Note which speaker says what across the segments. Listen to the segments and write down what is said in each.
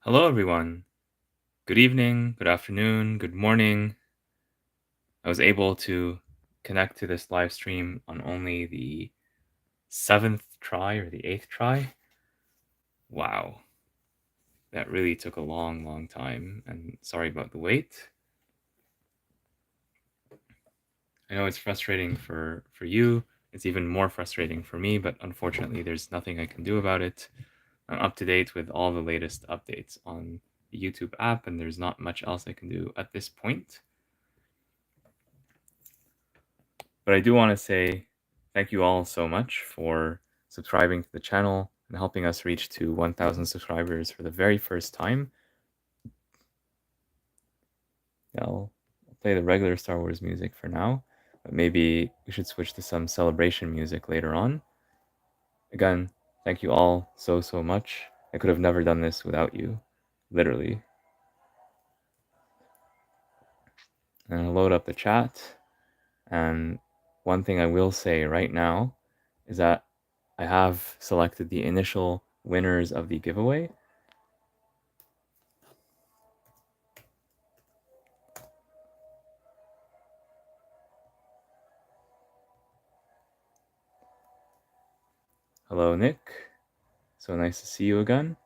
Speaker 1: Hello, everyone. Good evening, good afternoon, good morning. I was able to connect to this live stream on only the seventh try or the eighth try. Wow, that really took a long, long time, and sorry about the wait. I know it's frustrating for you. It's even more frustrating for me, but unfortunately, there's nothing I can do about it. I'm up to date with all the latest updates on the YouTube app, and there's not much else I can do at this point. But I do want to say thank you all so much for subscribing to the channel and helping us reach to 1,000 subscribers for the very first time. I'll play the regular Star Wars music for now, but maybe we should switch to some celebration music later on. Again, thank you all so, so much. I could have never done this without you, literally. And I'll load up the chat. And one thing I will say right now is that I have selected the initial winners of the giveaway. Hello, Nick. So nice to see you again.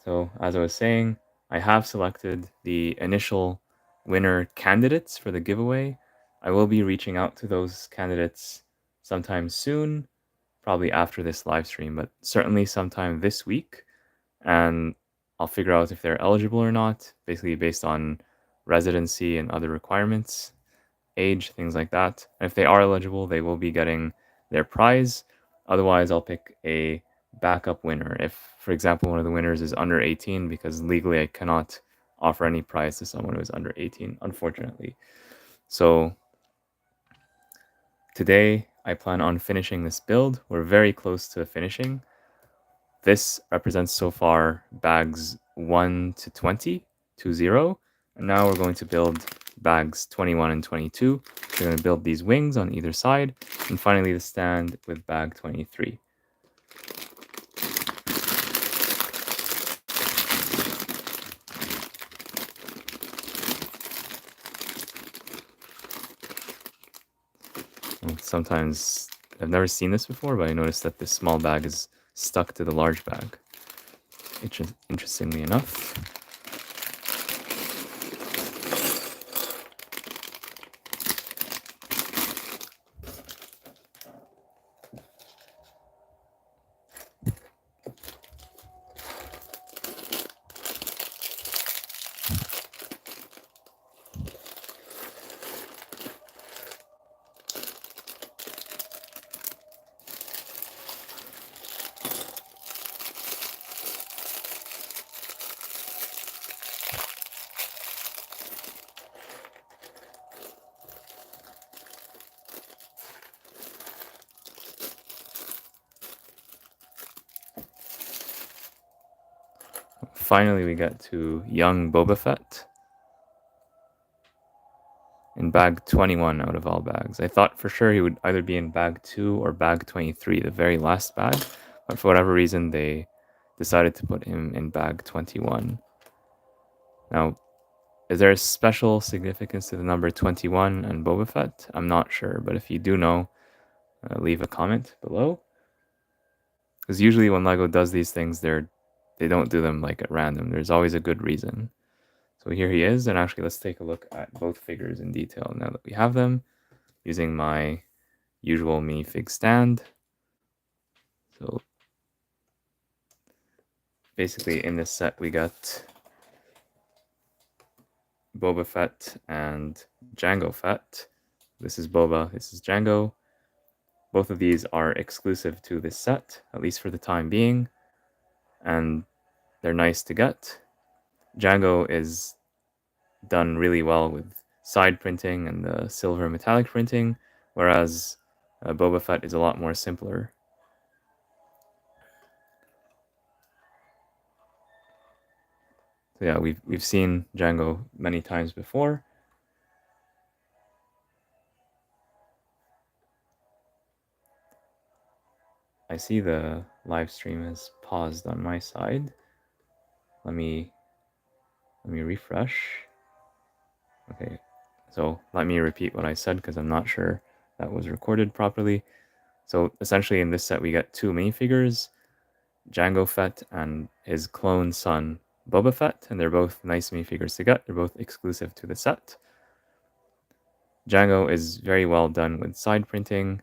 Speaker 1: So, as I was saying, I have selected the initial winner candidates for the giveaway. I will be reaching out to those candidates sometime soon, probably after this live stream, but certainly sometime this week. And I'll figure out if they're eligible or not, basically based on residency and other requirements, age, things like that. And if they are eligible, they will be getting their prize. Otherwise, I'll pick a backup winner. If, for example, one of the winners is under 18, because legally I cannot offer any prize to someone who is under 18, unfortunately. So today, I plan on finishing this build. We're very close to finishing. This represents so far bags 1 to 20, 20. And now we're going to build bags 21 and 22. We're going to build these wings on either side. And finally the stand with bag 23. And sometimes, I've never seen this before, but I noticed that this small bag is stuck to the large bag. Interestingly enough. Finally, we get to young Boba Fett in bag 21 out of all bags. I thought for sure he would either be in bag 2 or bag 23, the very last bag, but for whatever reason, they decided to put him in bag 21. Now, is there a special significance to the number 21 and Boba Fett? I'm not sure, but if you do know, leave a comment below. Because usually when LEGO does these things, they don't do them like at random. There's always a good reason. So here he is, and actually let's take a look at both figures in detail now that we have them, using my usual minifig stand. So basically in this set we got Boba Fett and Jango Fett. This is Boba, this is Jango. Both of these are exclusive to this set, at least for the time being, and they're nice to get. Jango is done really well with side printing and the silver metallic printing, whereas Boba Fett is a lot more simpler. So yeah, we've seen Jango many times before. I see the live stream is paused on my side. let me refresh. Okay, so let me repeat what I said because I'm not sure that was recorded properly. So essentially in this set we get two minifigures, Jango Fett and his clone son Boba Fett, and they're both nice minifigures to get. They're both exclusive to the set. Jango is very well done with side printing,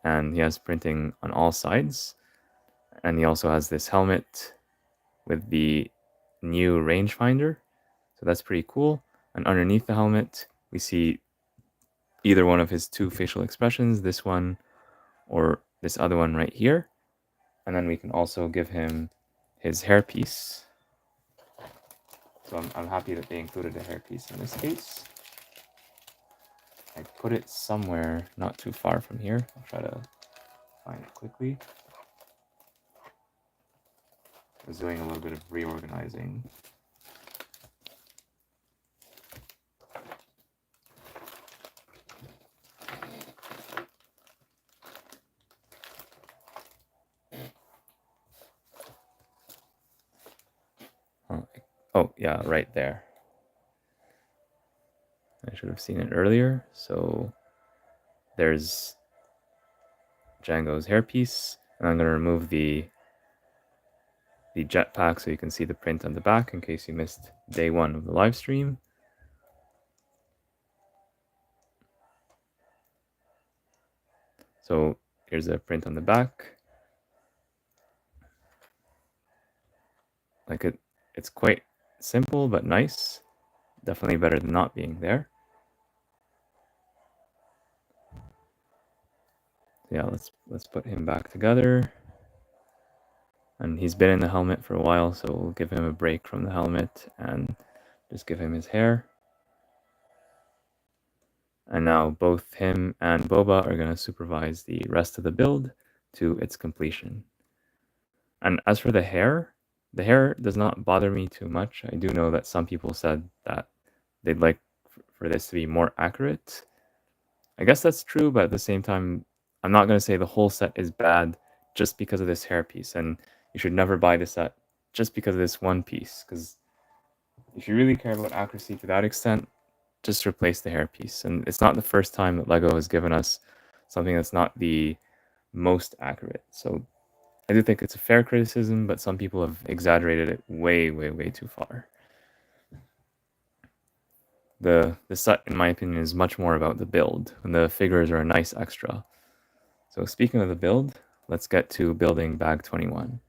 Speaker 1: and he has printing on all sides. And he also has this helmet with the new rangefinder, so that's pretty cool. And underneath the helmet, we see either one of his two facial expressions, this one or this other one right here. And then we can also give him his hairpiece. So I'm happy that they included a hairpiece in this case. I put it somewhere not too far from here. I'll try to find it quickly. I was doing a little bit of reorganizing. Oh, yeah, right there. I should have seen it earlier. So there's Jango's hairpiece, and I'm going to remove the jetpack so you can see the print on the back in case you missed day one of the live stream. So here's a print on the back. Like it's quite simple but nice. Definitely better than not being there. Yeah, let's put him back together. And he's been in the helmet for a while, so we'll give him a break from the helmet and just give him his hair. And now both him and Boba are going to supervise the rest of the build to its completion. And as for the hair does not bother me too much. I do know that some people said that they'd like for this to be more accurate. I guess that's true, but at the same time, I'm not going to say the whole set is bad just because of this hairpiece. And you should never buy the set just because of this one piece. Because if you really care about accuracy to that extent, just replace the hairpiece. And it's not the first time that Lego has given us something that's not the most accurate. So I do think it's a fair criticism, but some people have exaggerated it way, way, way too far. The set, in my opinion, is much more about the build, and the figures are a nice extra. So speaking of the build, let's get to building bag 21.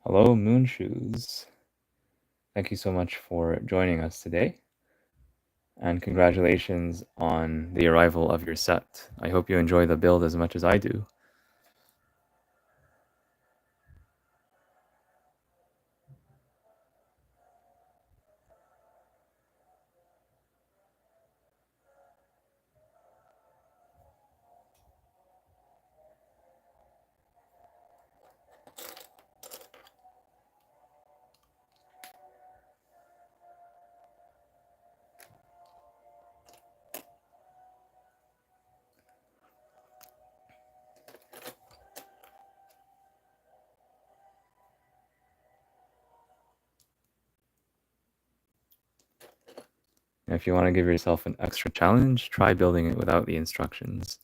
Speaker 1: Hello, Moonshoes. Thank you so much for joining us today. And congratulations on the arrival of your set. I hope you enjoy the build as much as I do. If you want to give yourself an extra challenge, try building it without the instructions.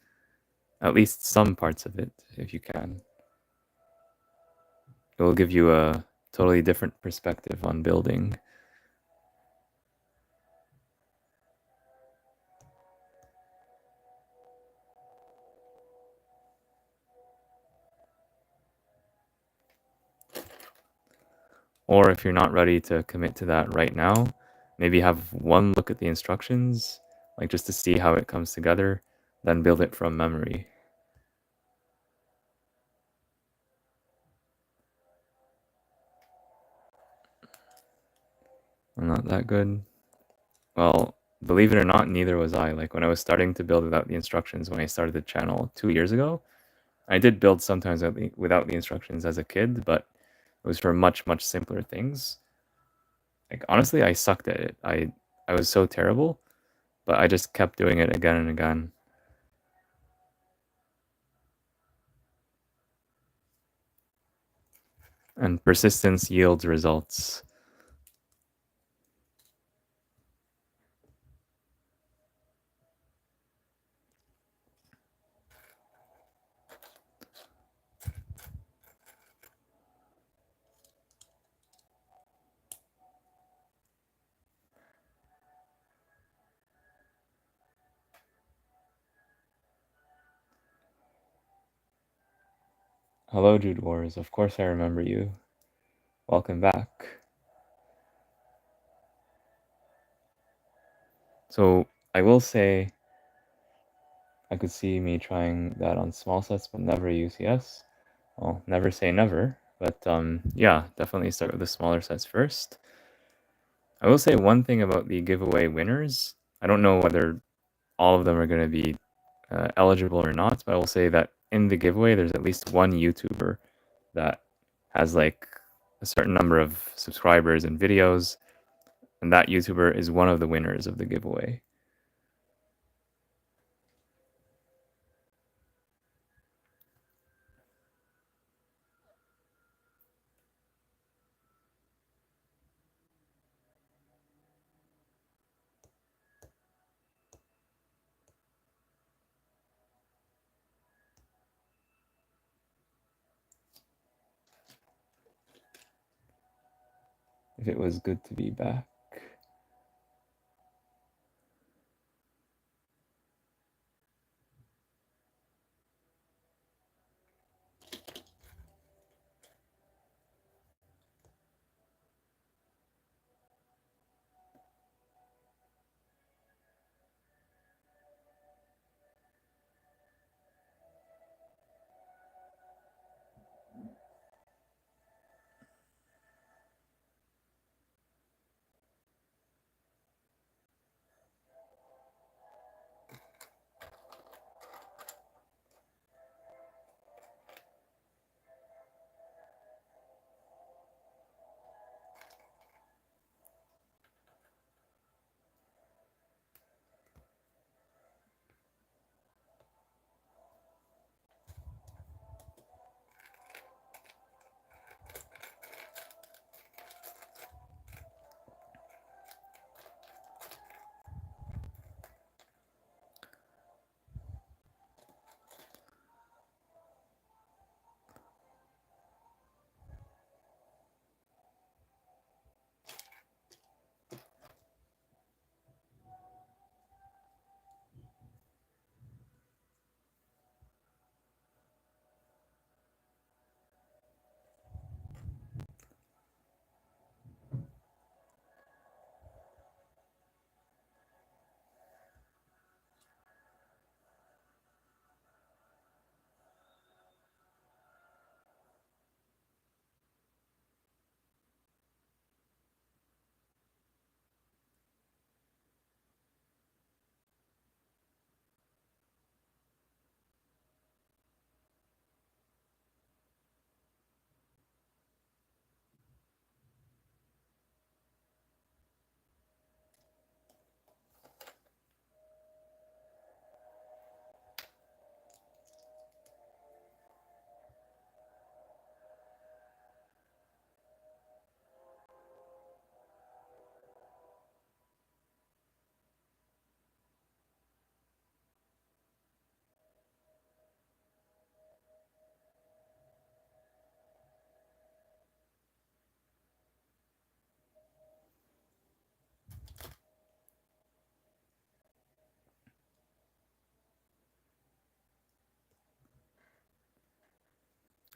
Speaker 1: At least some parts of it, if you can. It will give you a totally different perspective on building. Or if you're not ready to commit to that right now, maybe have one look at the instructions, like just to see how it comes together, then build it from memory. I'm not that good. Well, believe it or not, neither was I. Like when I was starting to build without the instructions when I started the channel 2 years ago, I did build sometimes without the instructions as a kid, but it was for much, much simpler things. Like honestly, I sucked at it. I was so terrible, but I just kept doing it again and again. And persistence yields results. Hello, Jude Wars. Of course I remember you. Welcome back. So I will say I could see me trying that on small sets, but never UCS. Well, never say never, but yeah, definitely start with the smaller sets first. I will say one thing about the giveaway winners. I don't know whether all of them are going to be eligible or not, but I will say that in the giveaway, there's at least one YouTuber that has like a certain number of subscribers and videos, and that YouTuber is one of the winners of the giveaway. If it was good to be back.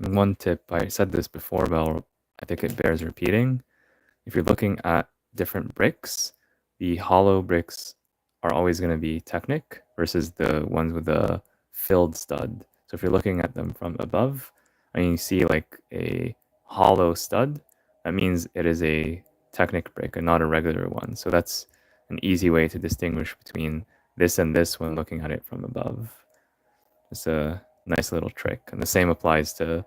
Speaker 1: And one tip, I said this before, but I think it bears repeating. If you're looking at different bricks, the hollow bricks are always going to be Technic versus the ones with the filled stud. So if you're looking at them from above and you see like a hollow stud, that means it is a Technic brick and not a regular one. So that's an easy way to distinguish between this and this when looking at it from above. It's a nice little trick. And the same applies to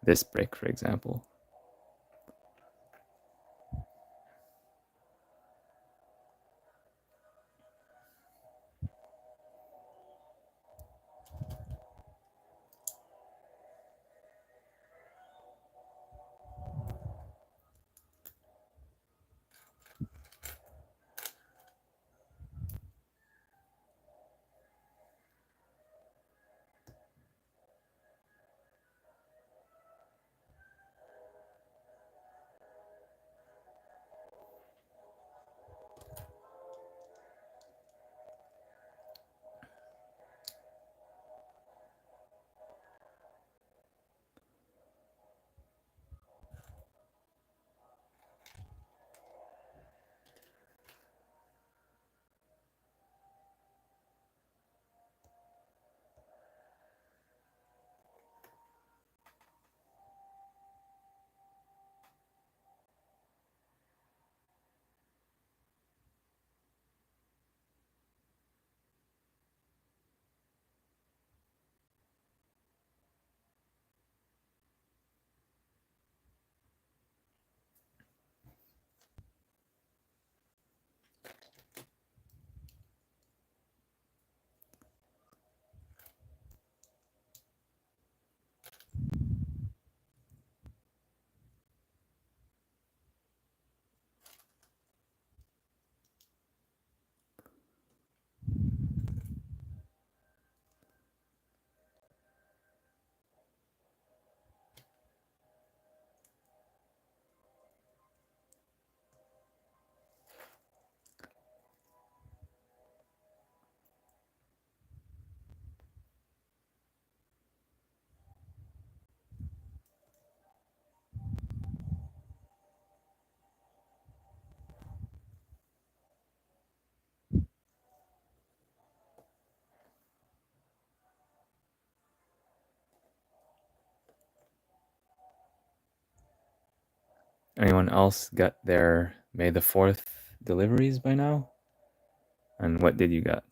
Speaker 1: this brick, for example. Anyone else get their May the 4th deliveries by now? And what did you get?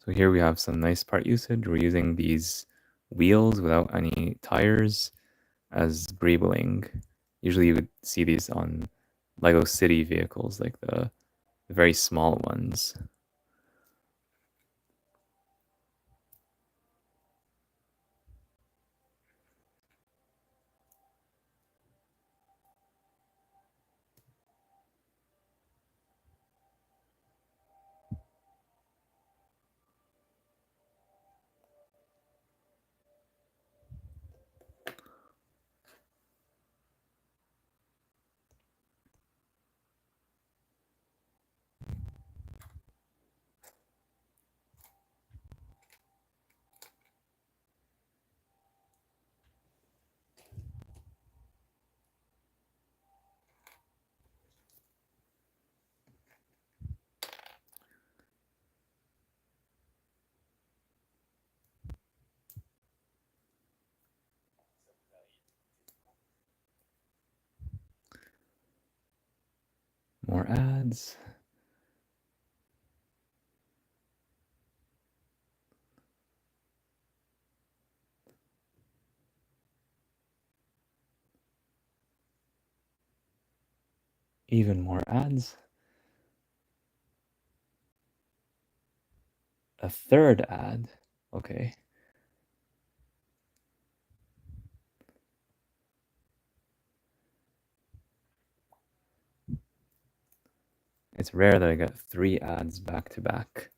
Speaker 1: So here we have some nice part usage. We're using these wheels without any tires as breebling. Usually you would see these on Lego City vehicles, like the very small ones. More ads. Even more ads. A third ad. Okay. It's rare that I get 3 ads back to back.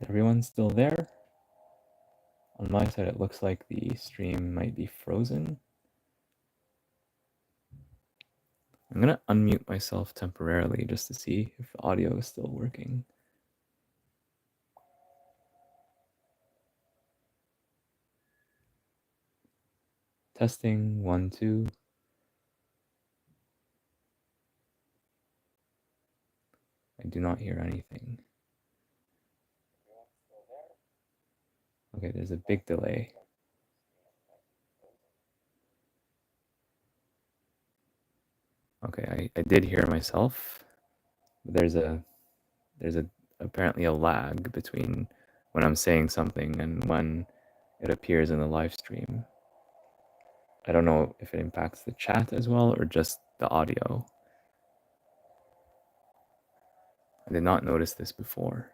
Speaker 1: Everyone's still there? On my side, it looks like the stream might be frozen. I'm gonna unmute myself temporarily just to see if the audio is still working. Testing, 1, 2. I do not hear anything. Okay, there's a big delay. Okay, I did hear myself. There's apparently a lag between when I'm saying something and when it appears in the live stream. I don't know if it impacts the chat as well or just the audio. I did not notice this before.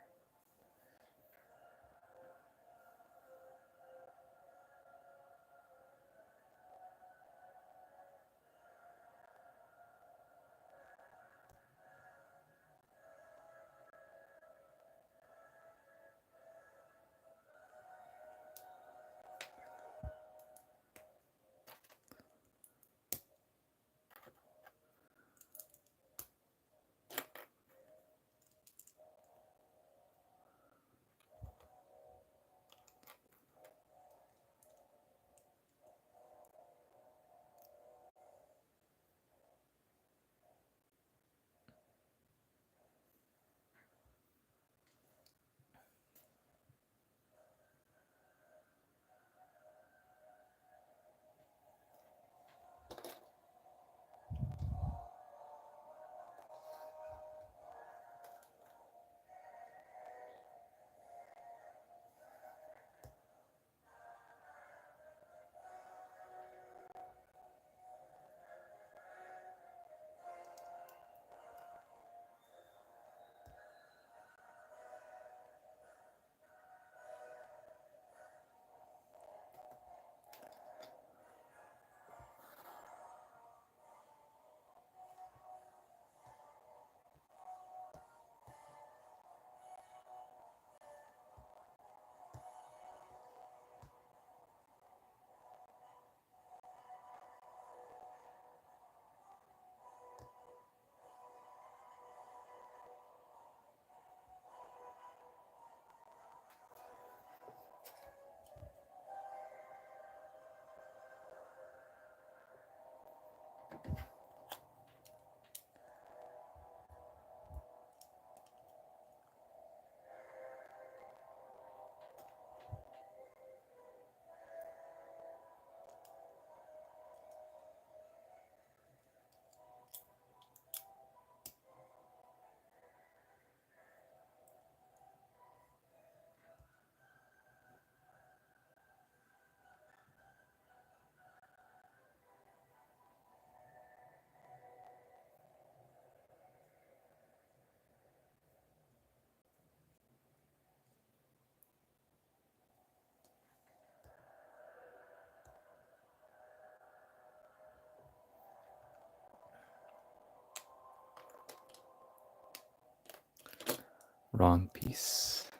Speaker 1: Wrong piece.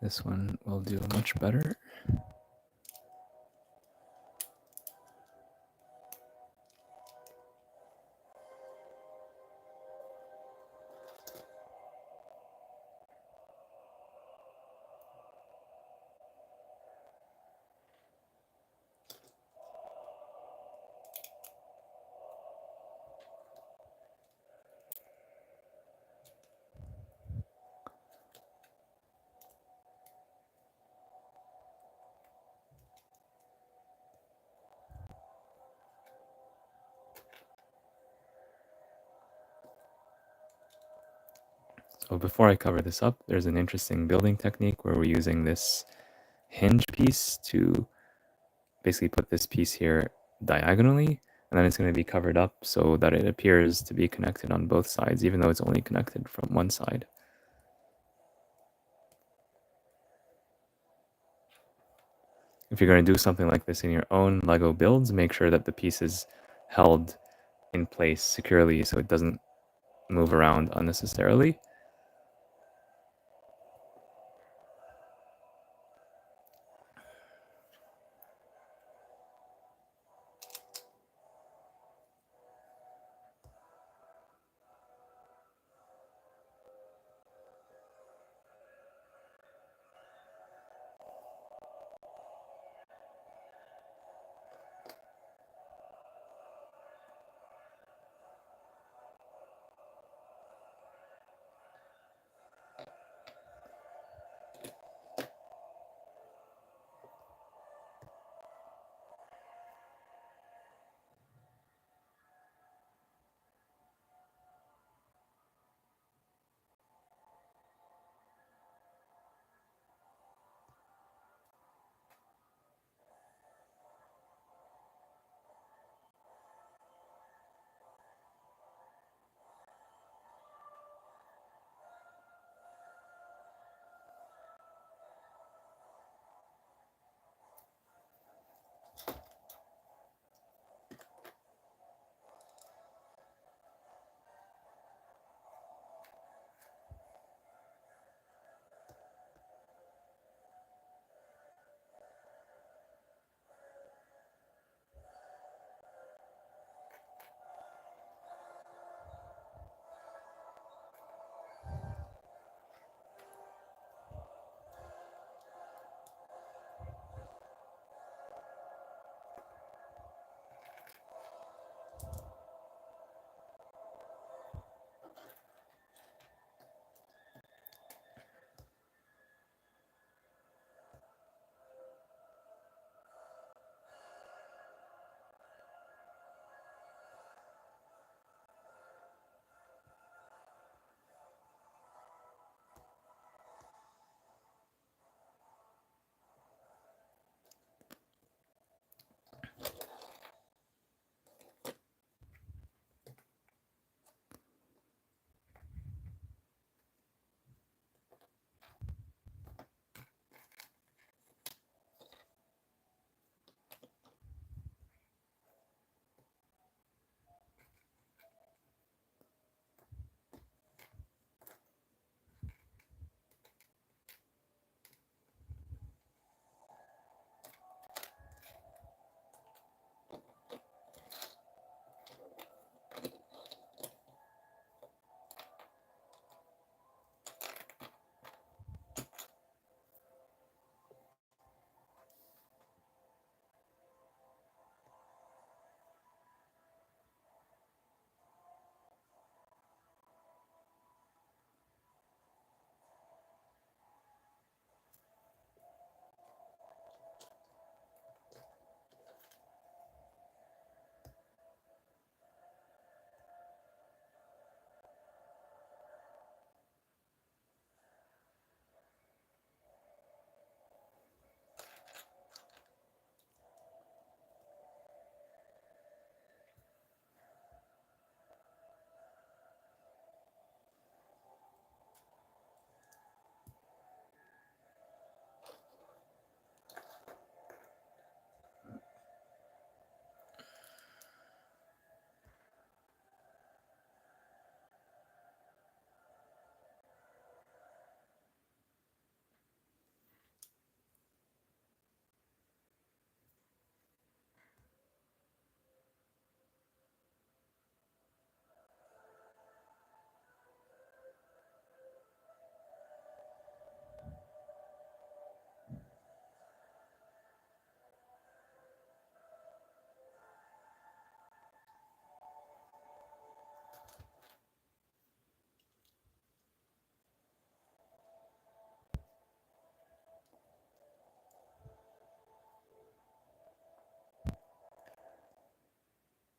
Speaker 1: This one will do much better. So before I cover this up, there's an interesting building technique where we're using this hinge piece to basically put this piece here diagonally, and then it's going to be covered up so that it appears to be connected on both sides, even though it's only connected from one side. If you're going to do something like this in your own Lego builds, make sure that the piece is held in place securely so it doesn't move around unnecessarily.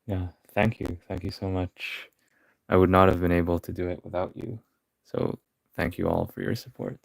Speaker 1: Yeah, thank you so much. I would not have been able to do it without you. So thank you all for your support.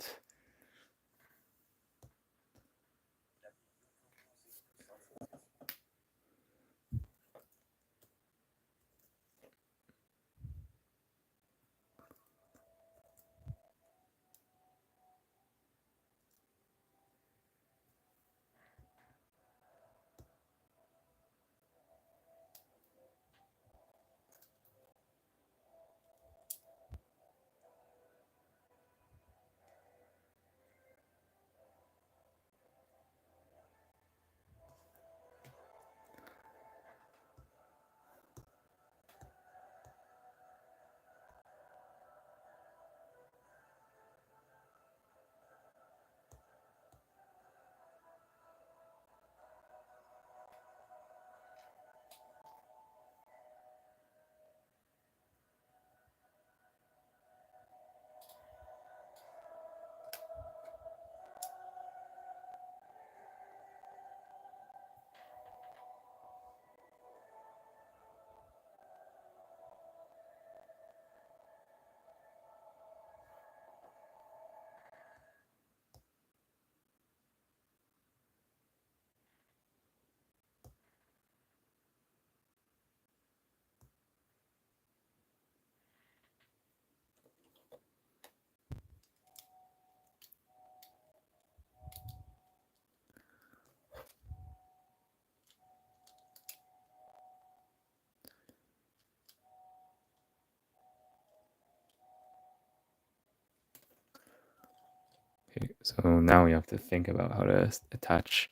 Speaker 1: Okay, so now we have to think about how to attach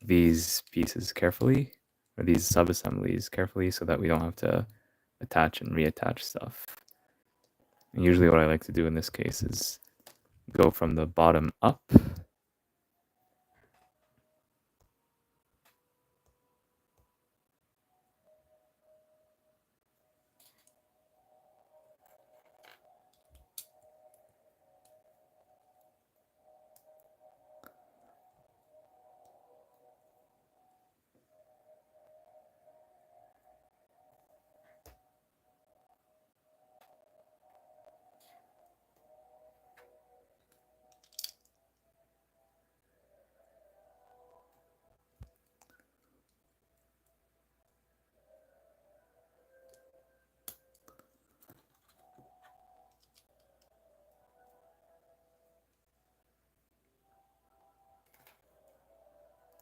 Speaker 1: these pieces carefully, or these sub-assemblies carefully, so that we don't have to attach and reattach stuff. And usually what I like to do in this case is go from the bottom up.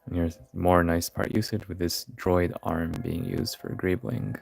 Speaker 1: And here's more nice part usage with this droid arm being used for Grabling.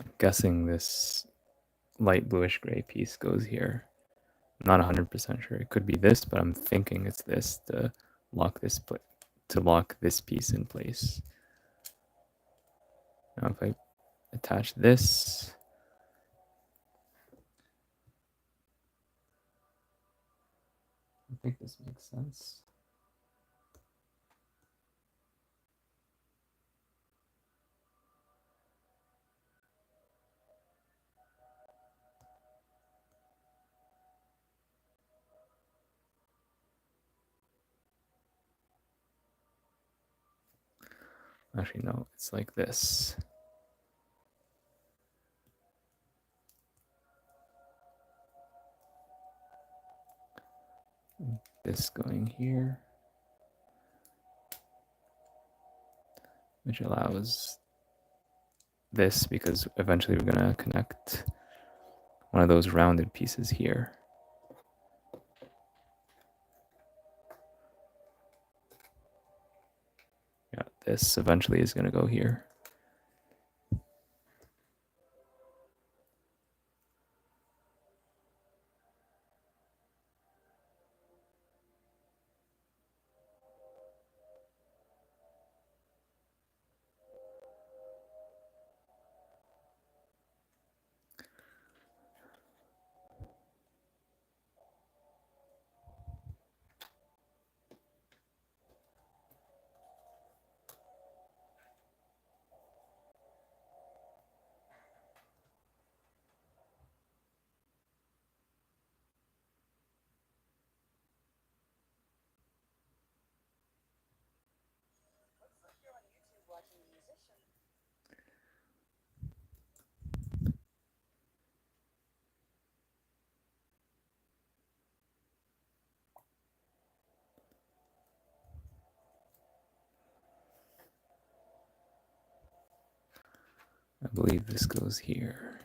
Speaker 1: I'm guessing this light bluish gray piece goes here. I'm not 100% sure. It could be this, but I'm thinking it's this to lock this piece in place. Now if I attach this, I think this makes sense. Actually, no, it's like this. This going here, which allows this because eventually we're going to connect one of those rounded pieces here. Yeah, this eventually is going to go here. I believe this goes here.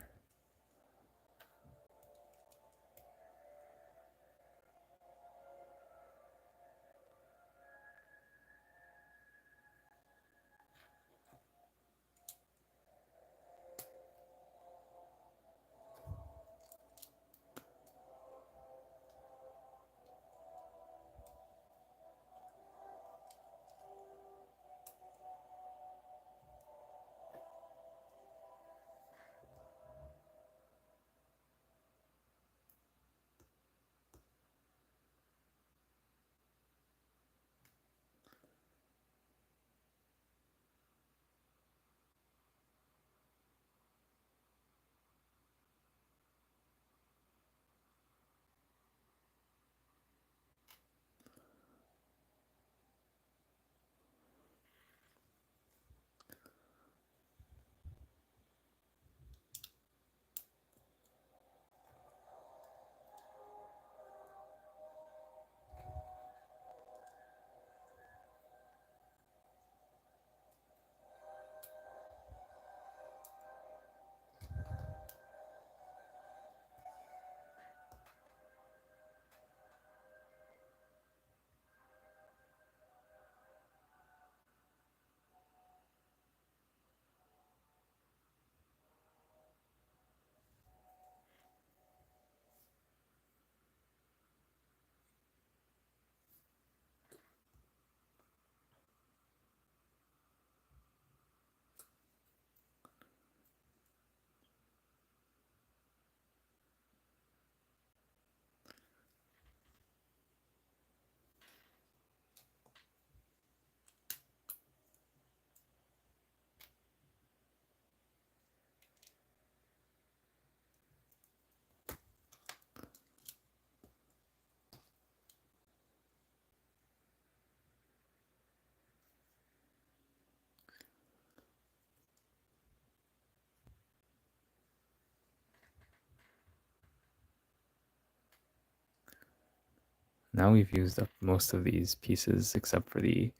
Speaker 1: Now we've used up most of these pieces except for the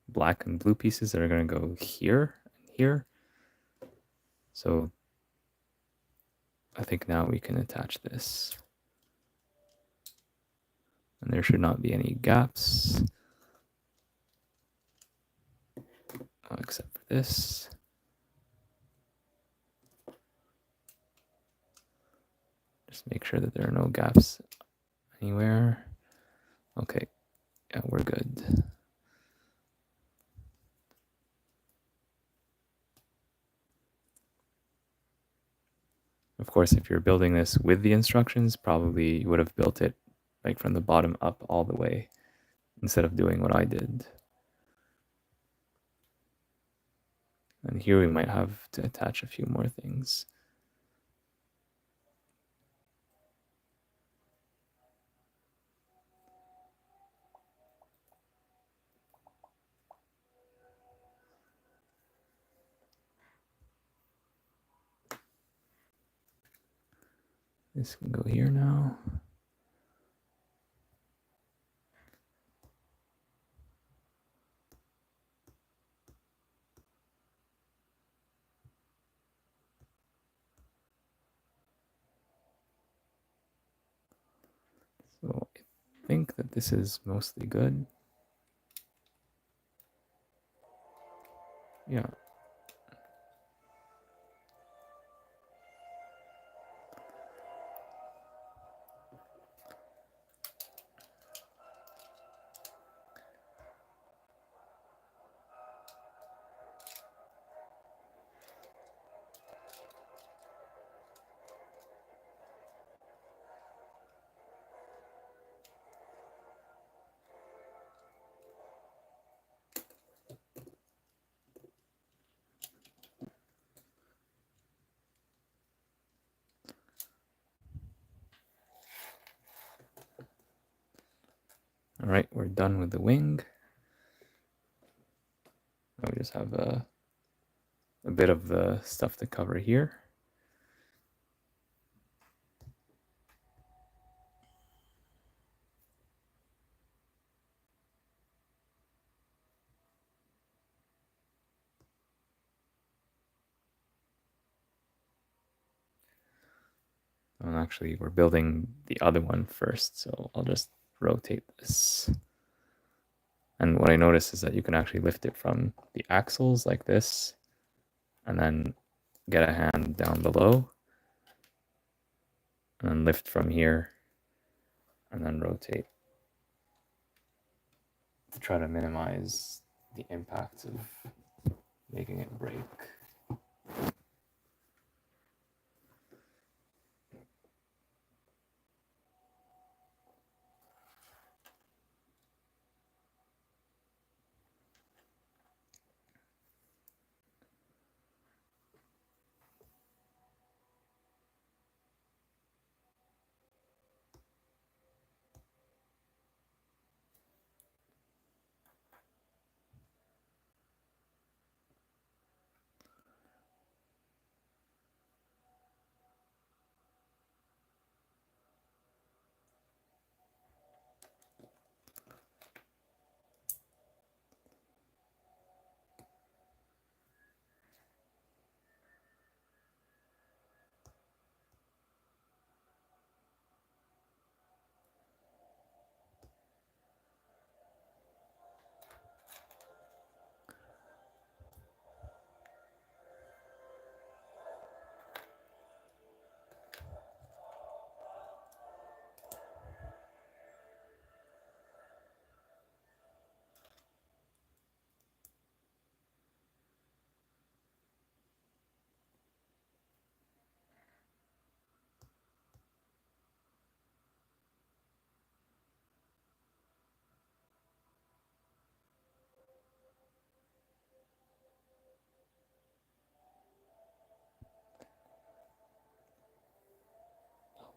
Speaker 1: black and blue pieces that are going to go here and here. So I think now we can attach this. And there should not be any gaps. Except for this. Just make sure that there are no gaps anywhere. Okay, yeah, we're good. Of course, if you're building this with the instructions, probably you would have built it like from the bottom up all the way instead of doing what I did. And here we might have to attach a few more things. This can go here now. So I think that this is mostly good. Yeah. All right, we're done with the wing. Now we just have a bit of the stuff to cover here. And actually, we're building the other one first, so I'll just rotate this. And what I noticed is that you can actually lift it from the axles like this, and then get a hand down below, and then lift from here, and then rotate to try to minimize the impact of making it break.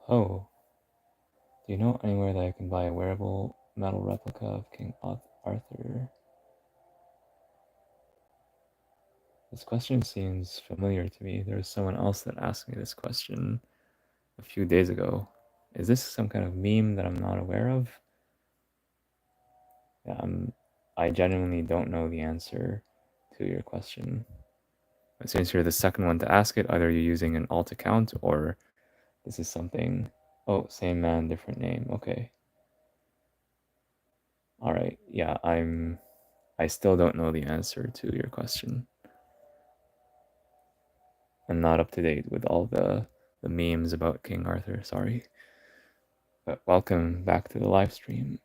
Speaker 1: Oh, do you know anywhere that I can buy a wearable metal replica of King Arthur? This question seems familiar to me. There was someone else that asked me this question a few days ago. Is this some kind of meme that I'm not aware of? I genuinely don't know the answer to your question. But since you're the second one to ask it, either you're using an alt account or this is something. Oh, same man, different name. Okay. All right. Yeah, I still don't know the answer to your question. I'm not up to date with all the the memes about King Arthur. Sorry, but welcome back to the live stream.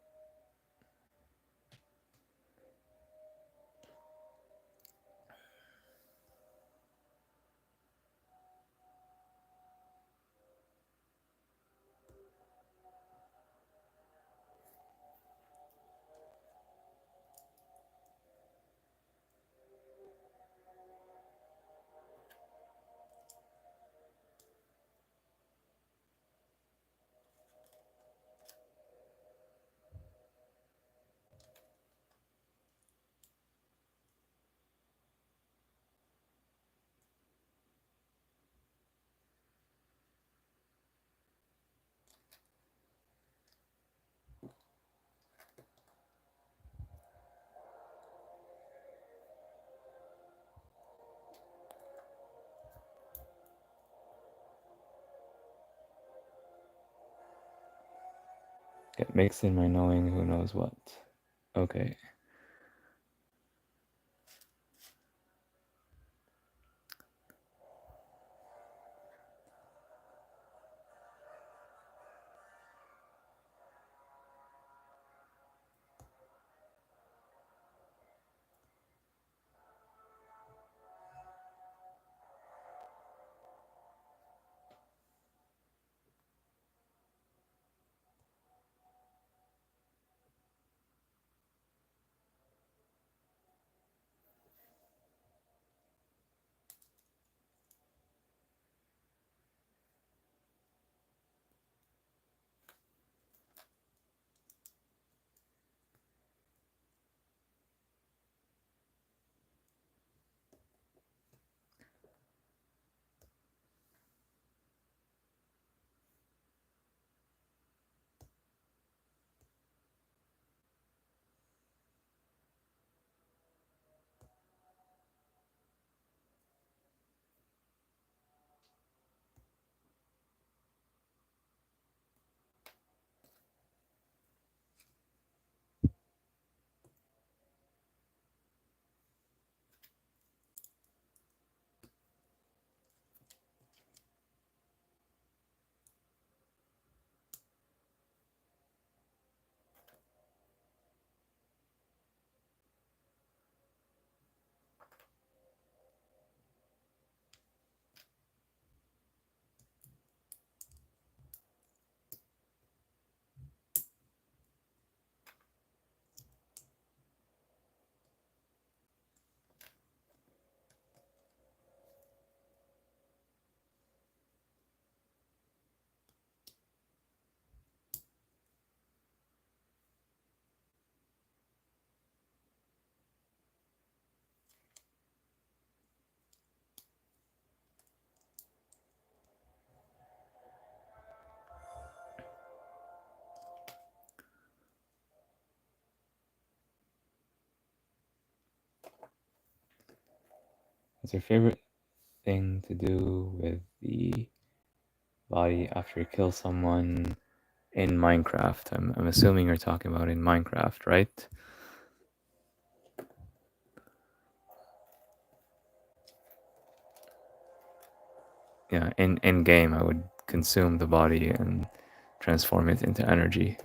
Speaker 1: Get mixed in my knowing who knows what. Okay. What's your favorite thing to do with the body after you kill someone in Minecraft? I'm assuming you're talking about in Minecraft, right? Yeah, in game I would consume the body and transform it into energy.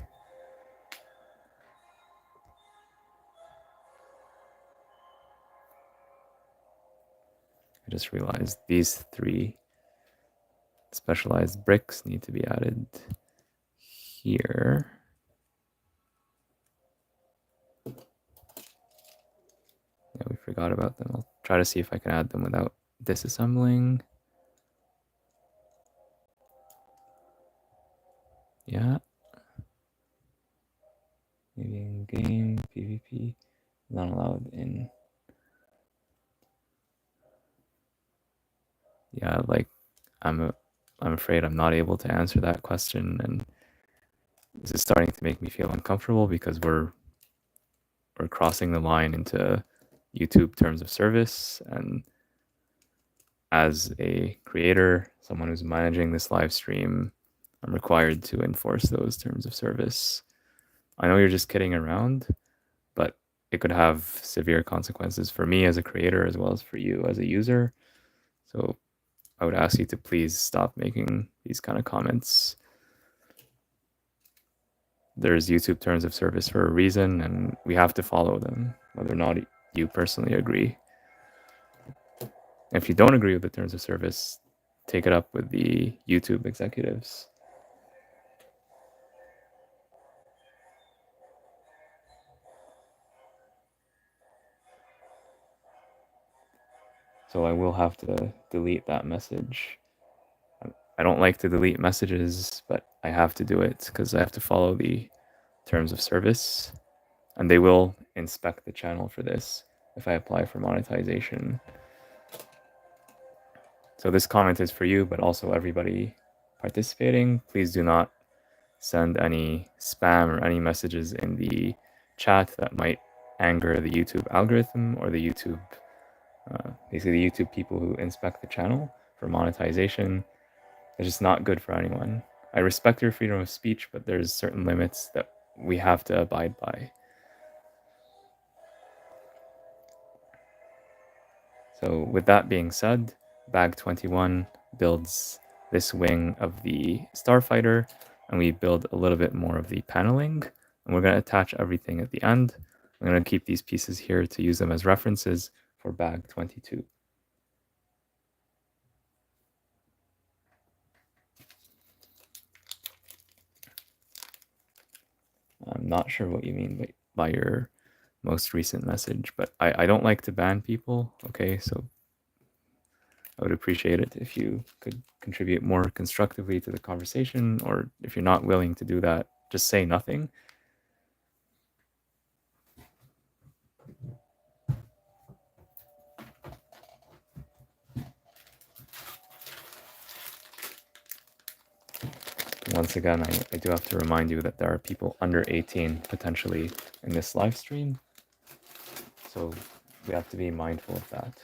Speaker 1: I just realized these 3 specialized bricks need to be added here. Yeah, we forgot about them. I'll try to see if I can add them without disassembling. Yeah. Maybe in game, PvP, not allowed in. Yeah, like I'm afraid I'm not able to answer that question, and this is starting to make me feel uncomfortable because we're crossing the line into YouTube terms of service, and as a creator, someone who's managing this live stream, I'm required to enforce those terms of service. I know you're just kidding around, but it could have severe consequences for me as a creator as well as for you as a user. So I would ask you to please stop making these kind of comments. There's YouTube terms of service for a reason, and we have to follow them, whether or not you personally agree. If you don't agree with the terms of service, take it up with the YouTube executives. So I will have to delete that message. I don't like to delete messages, but I have to do it because I have to follow the terms of service, and they will inspect the channel for this if I apply for monetization. So this comment is for you, but also everybody participating. Please do not send any spam or any messages in the chat that might anger the YouTube algorithm or the YouTube, basically the YouTube people who inspect the channel for monetization. It's just not good for anyone. I respect your freedom of speech, but there's certain limits that we have to abide by. So with that being said, Bag 21 builds this wing of the Starfighter, and we build a little bit more of the paneling, and we're going to attach everything at the end. I'm going to keep these pieces here to use them as references for Bag 22. I'm not sure what you mean by your most recent message, but I don't like to ban people, okay? So I would appreciate it if you could contribute more constructively to the conversation, or if you're not willing to do that, just say nothing. Once again, I do have to remind you that there are people under 18 potentially in this live stream, so we have to be mindful of that.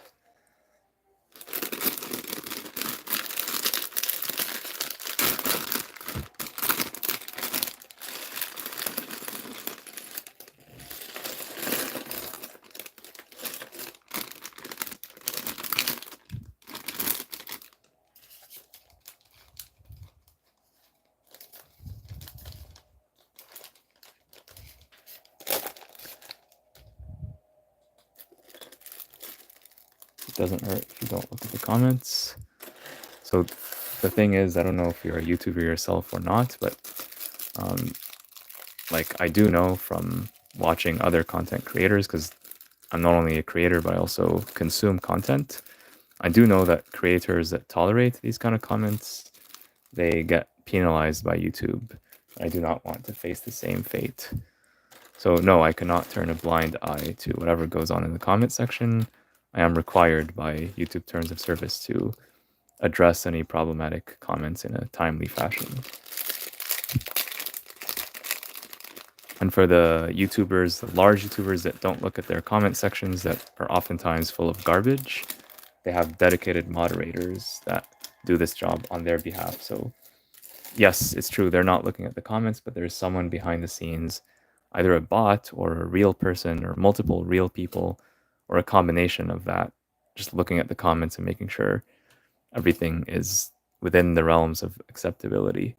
Speaker 1: It doesn't hurt if you don't look at the comments. So the thing is, I don't know if you're a YouTuber yourself or not, but like I do know from watching other content creators, because I'm not only a creator, but I also consume content. I do know that creators that tolerate these kind of comments, they get penalized by YouTube. I do not want to face the same fate. So no, I cannot turn a blind eye to whatever goes on in the comment section. I am required by YouTube terms of service to address any problematic comments in a timely fashion. And for the YouTubers, the large YouTubers that don't look at their comment sections that are oftentimes full of garbage, they have dedicated moderators that do this job on their behalf. So yes, it's true, they're not looking at the comments, but there's someone behind the scenes, either a bot or a real person or multiple real people or a combination of that, just looking at the comments and making sure everything is within the realms of acceptability.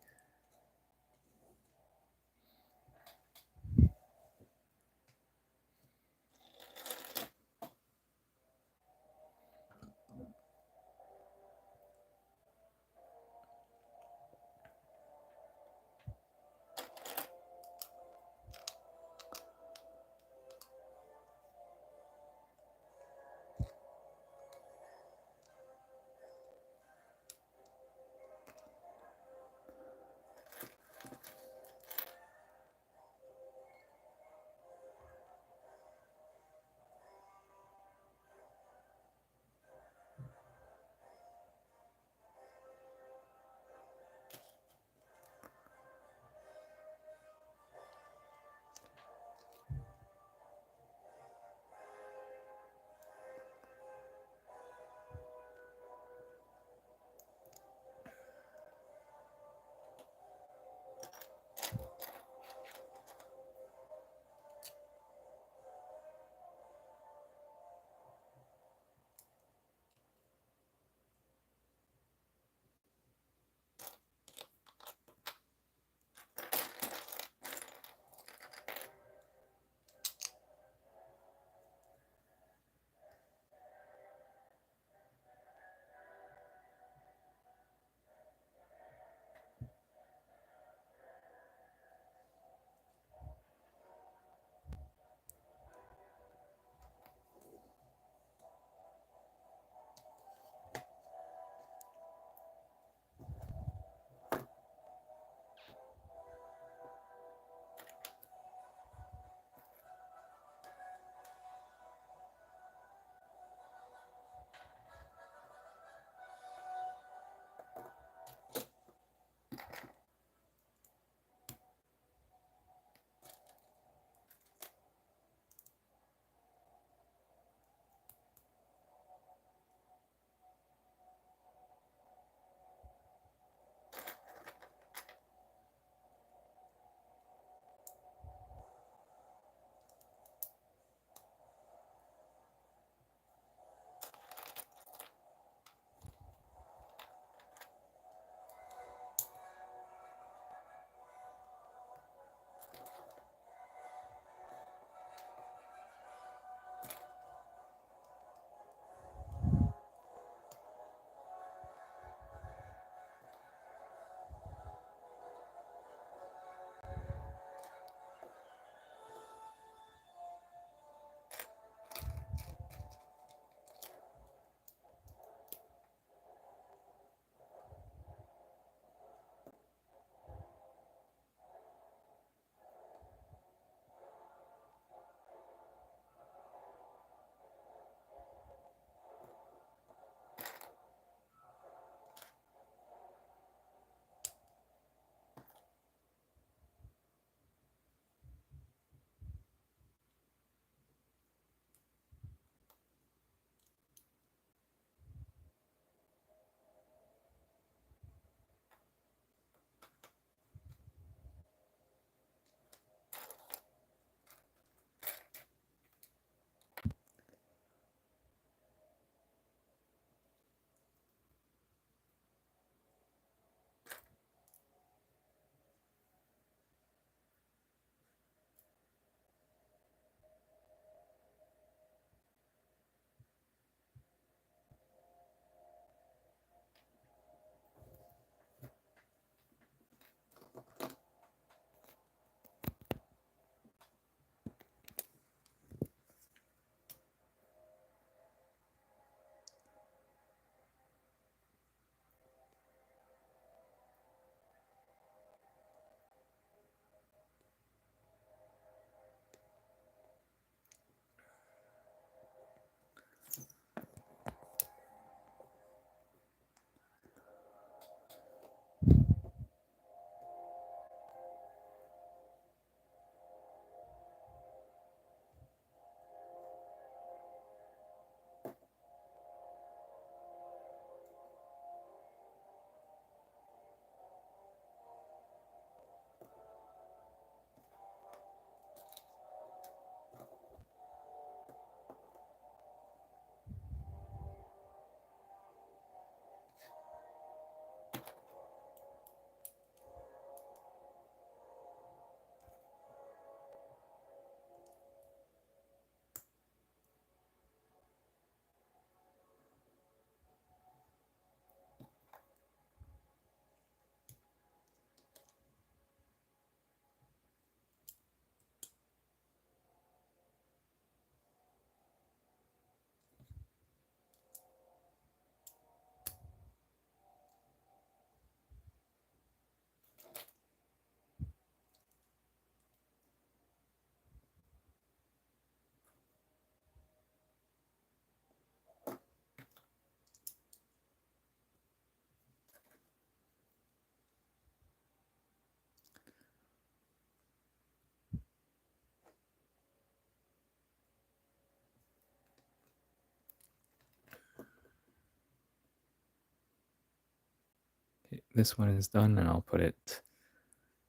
Speaker 1: this one is done, and I'll put it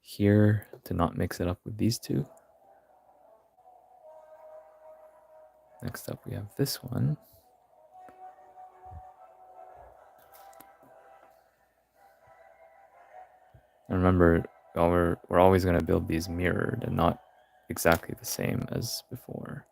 Speaker 1: here to not mix it up with these two. Next up, we have this one. And remember, we're always going to build these mirrored and not exactly the same as before.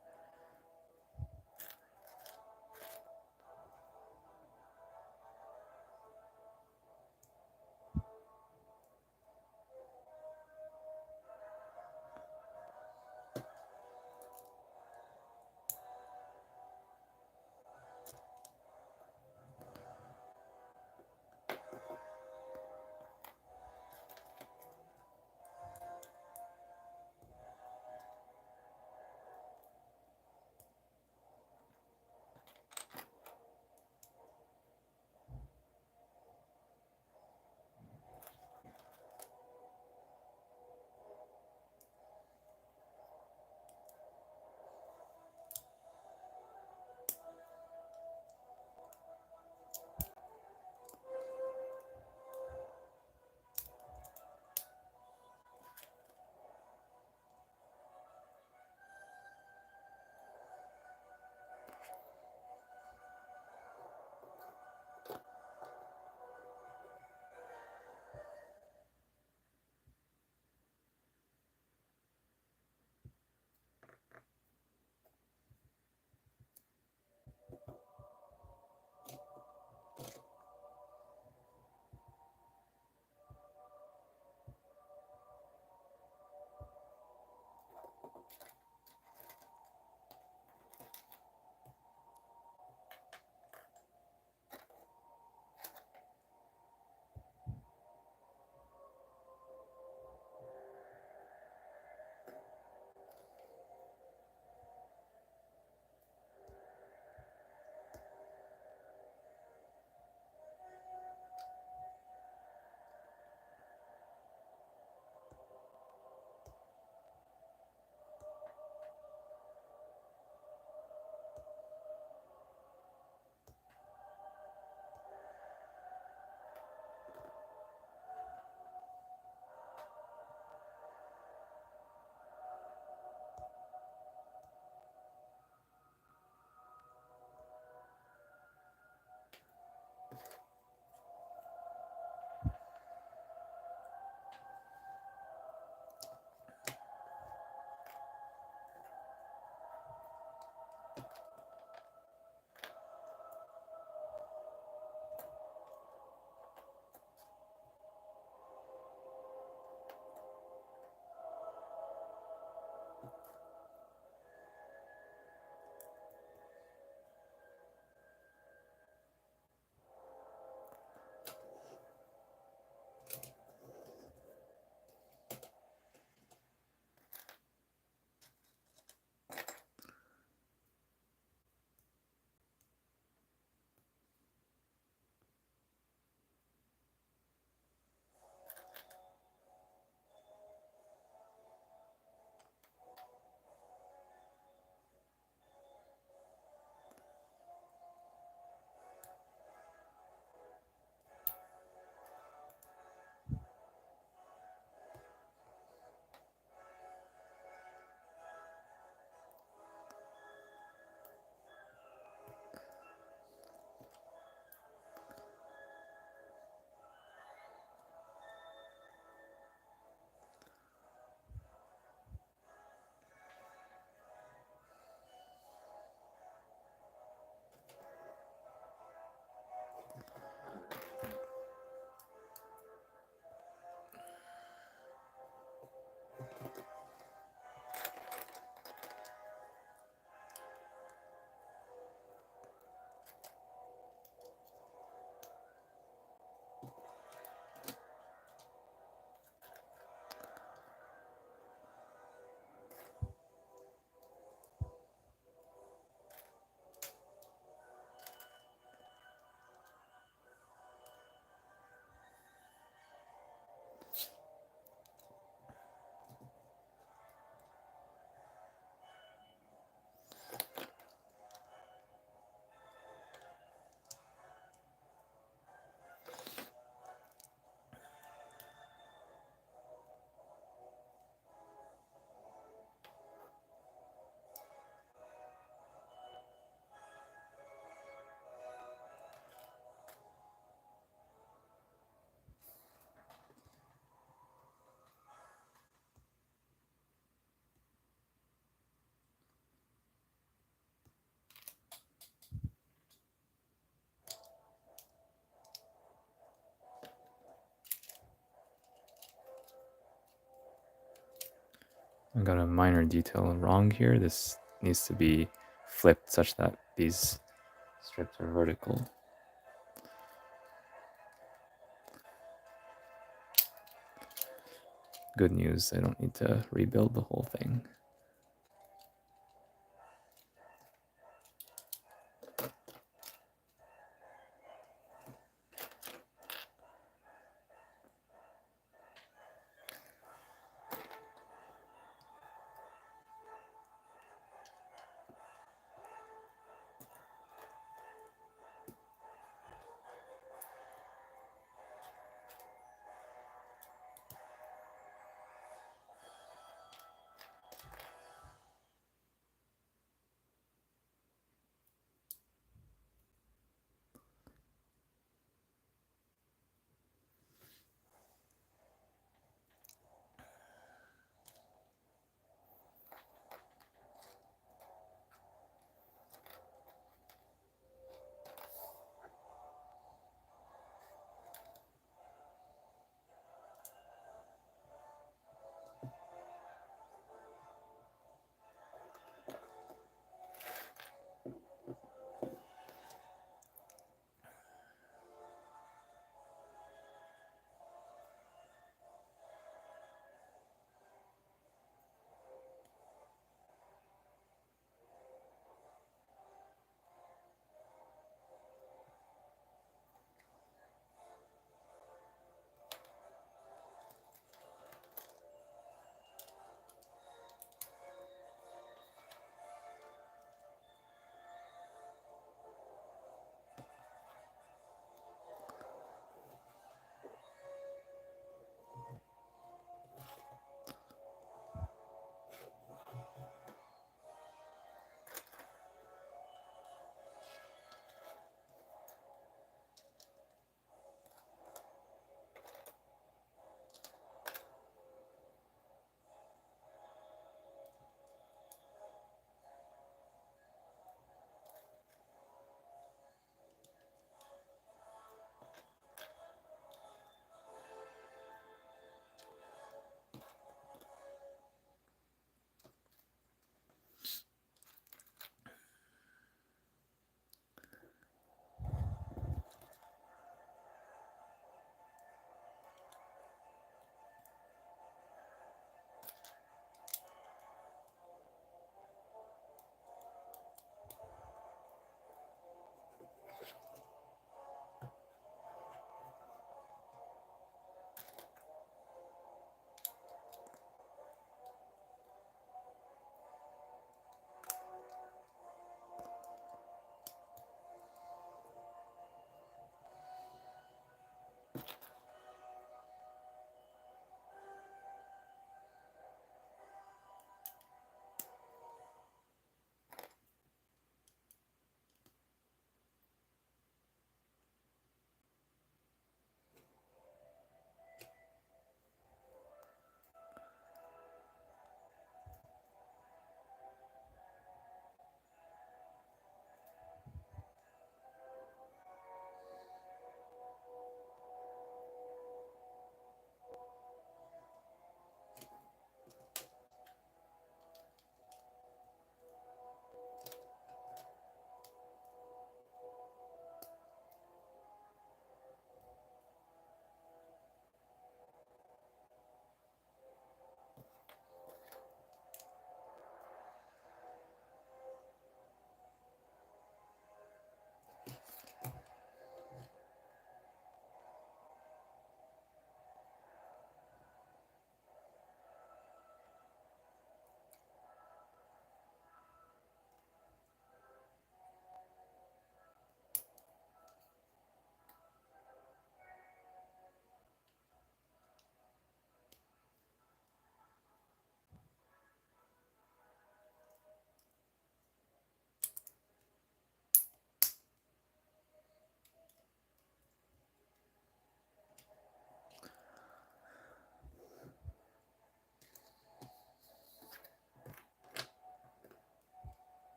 Speaker 1: I got a minor detail wrong here. This needs to be flipped such that these strips are vertical. Good news, I don't need to rebuild the whole thing.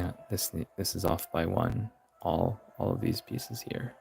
Speaker 1: Yeah, this is off by one. All of these pieces here.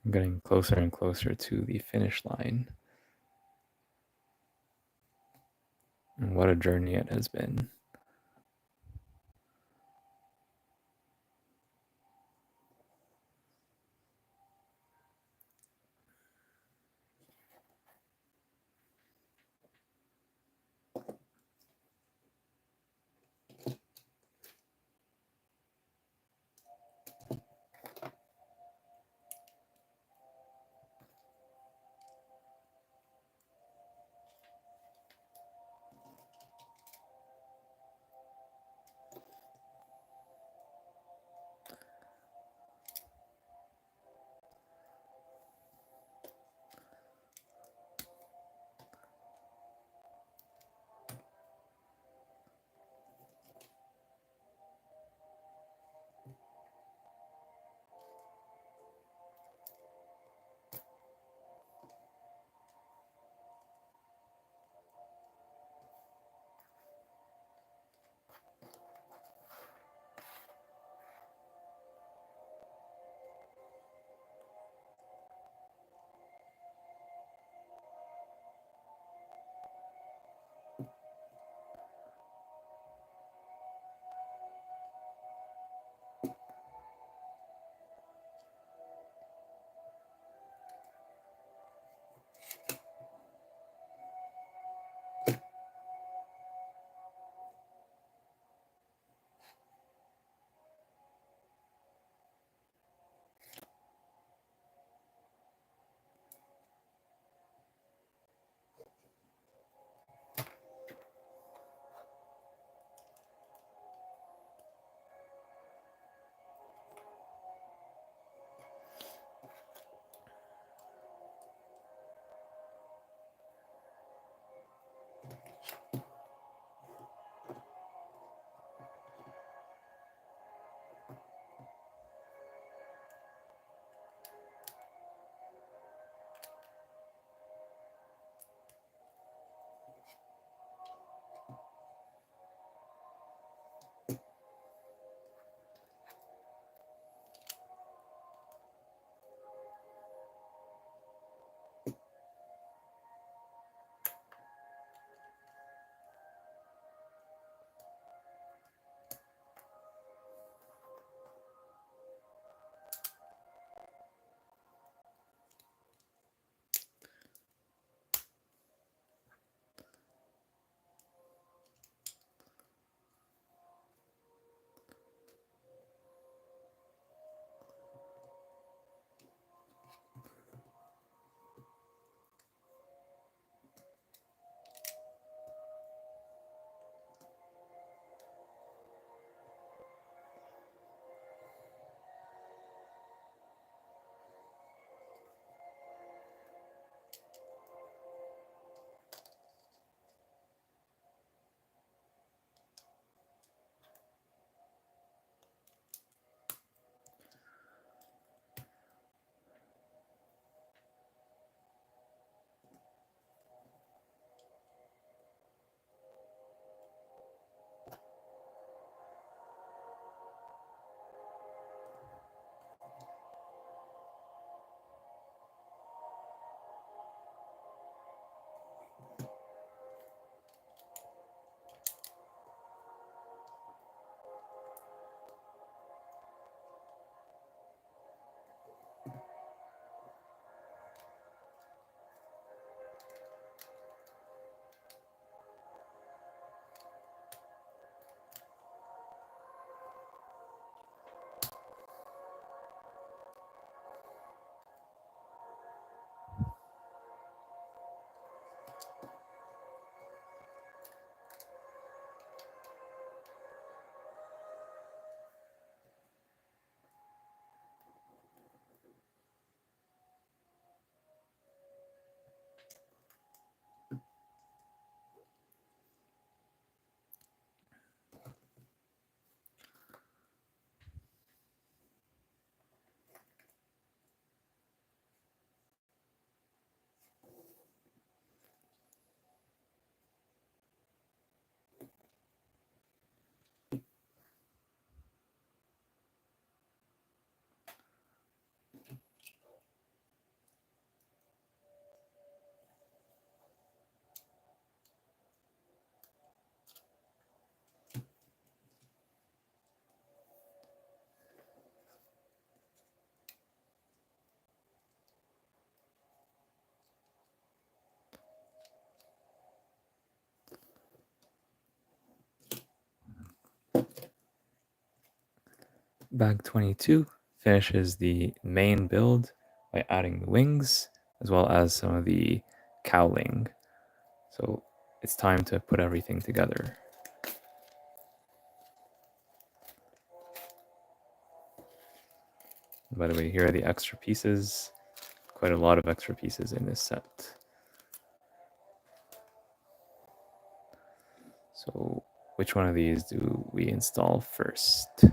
Speaker 1: I'm getting closer and closer to the finish line. And what a journey it has been. Bag 22 finishes the main build by adding the wings as well as some of the cowling. So it's time to put everything together. By the way, here are the extra pieces. Quite a lot of extra pieces in this set. So which one of these do we install first?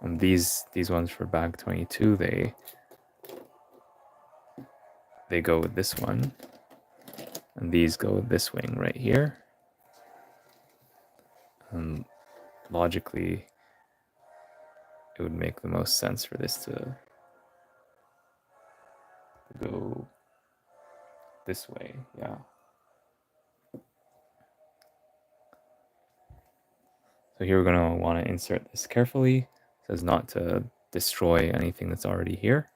Speaker 1: And these ones for bag 22, they go with this one, and these go with this wing right here. And logically, it would make the most sense for this to go this way, yeah. So here we're going to want to insert this carefully so as not to destroy anything that's already here.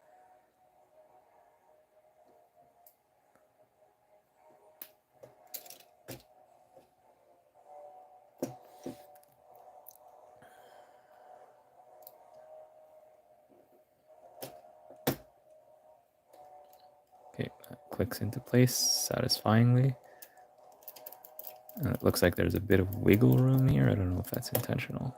Speaker 1: Okay, that clicks into place satisfyingly. And it looks like there's a bit of wiggle room here. I don't know if that's intentional.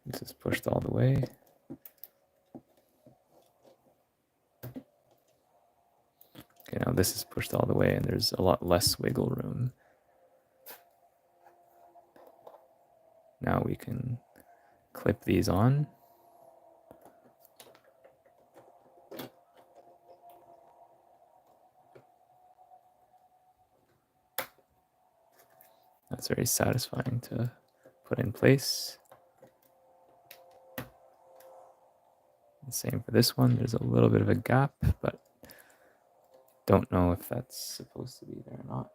Speaker 1: This is pushed all the way. Okay, now this is pushed all the way and there's a lot less wiggle room. Now we can clip these on. That's very satisfying to put in place. And same for this one. There's a little bit of a gap, but don't know if that's supposed to be there or not.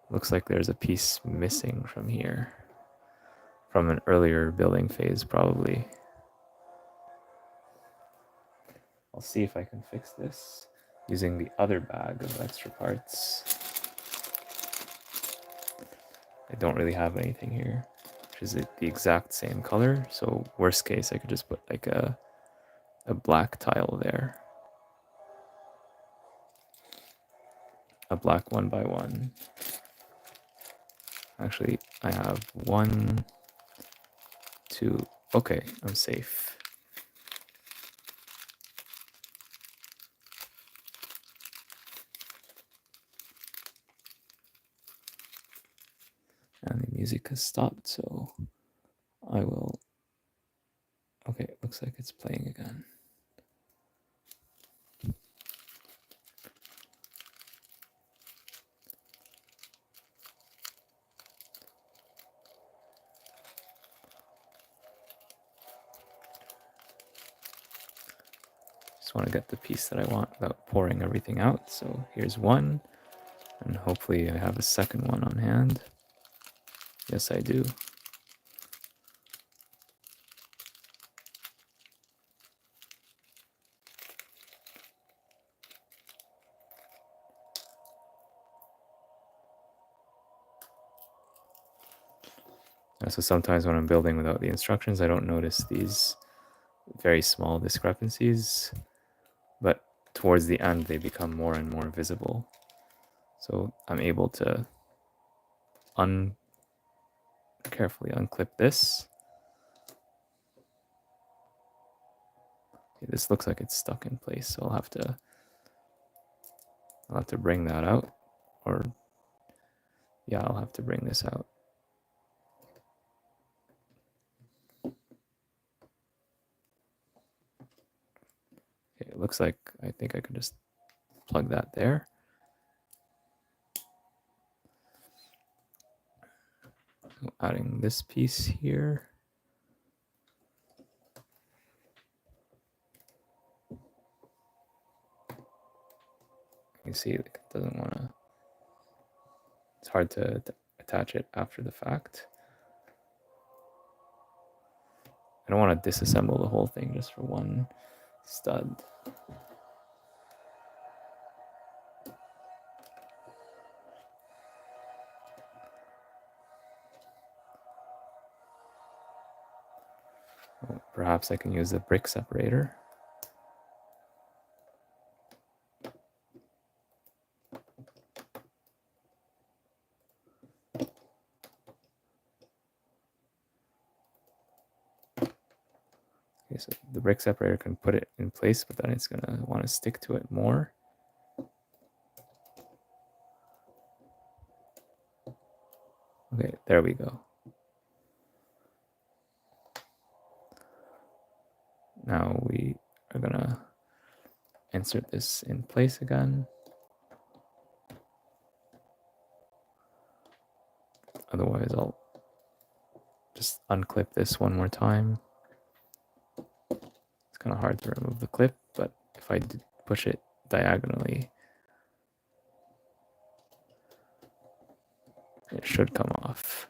Speaker 1: Looks like there's a piece missing from here, from an earlier building phase probably. I'll see if I can fix this using the other bag of extra parts. I don't really have anything here, which is the exact same color. So worst case, I could just put like a black tile there. A black 1x1. Actually, I have 1, 2. Okay, I'm safe. And the music has stopped, so I will. Okay, it looks like it's playing again. Just want to get the piece that I want without pouring everything out. So here's one, and hopefully I have a second one on hand. Yes, I do. So sometimes when I'm building without the instructions, I don't notice these very small discrepancies, but towards the end they become more and more visible. So I'm able to carefully unclip this. Okay, this looks like it's stuck in place, so I'll have to bring that out, or yeah, I'll have to bring this out. Okay, it looks like I think I can just plug that there. Adding this piece here. You see, like, it doesn't want to. It's hard to attach it after the fact. I don't want to disassemble the whole thing just for one stud. Well, perhaps I can use the brick separator. Okay, so the brick separator can put it in place, but then it's going to want to stick to it more. Okay, there we go. Now we are going to insert this in place again. Otherwise, I'll just unclip this one more time. It's kind of hard to remove the clip, but if I push it diagonally, it should come off.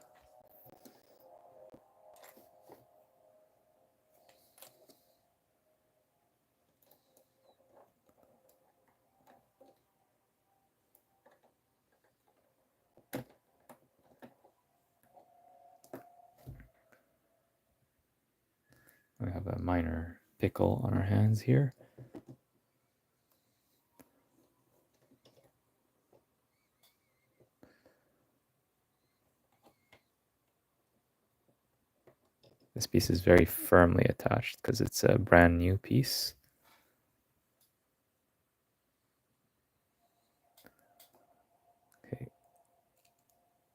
Speaker 1: We have a minor pickle on our hands here. This piece is very firmly attached because it's a brand new piece. Okay.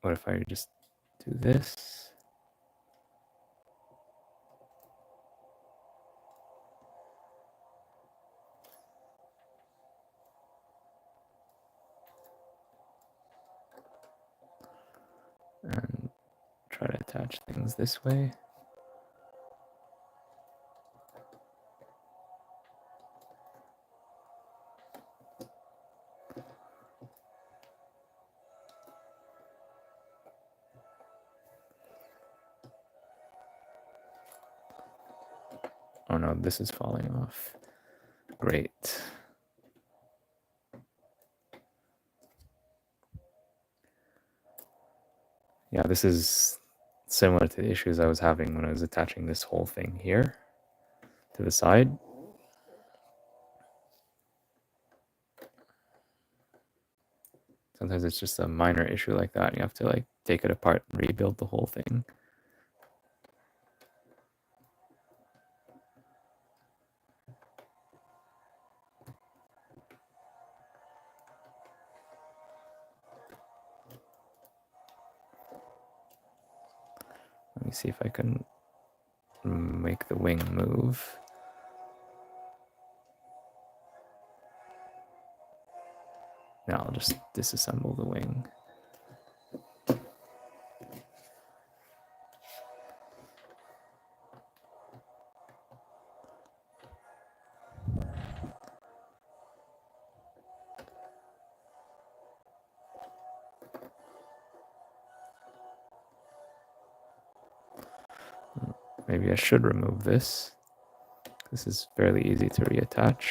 Speaker 1: What if I just do this? And try to attach things this way. Oh no, this is falling off. Great. Yeah, this is similar to the issues I was having when I was attaching this whole thing here to the side. Sometimes it's just a minor issue like that. You have to like take it apart and rebuild the whole thing. Let me see if I can make the wing move. Now I'll just disassemble the wing. Maybe I should remove this. This is fairly easy to reattach.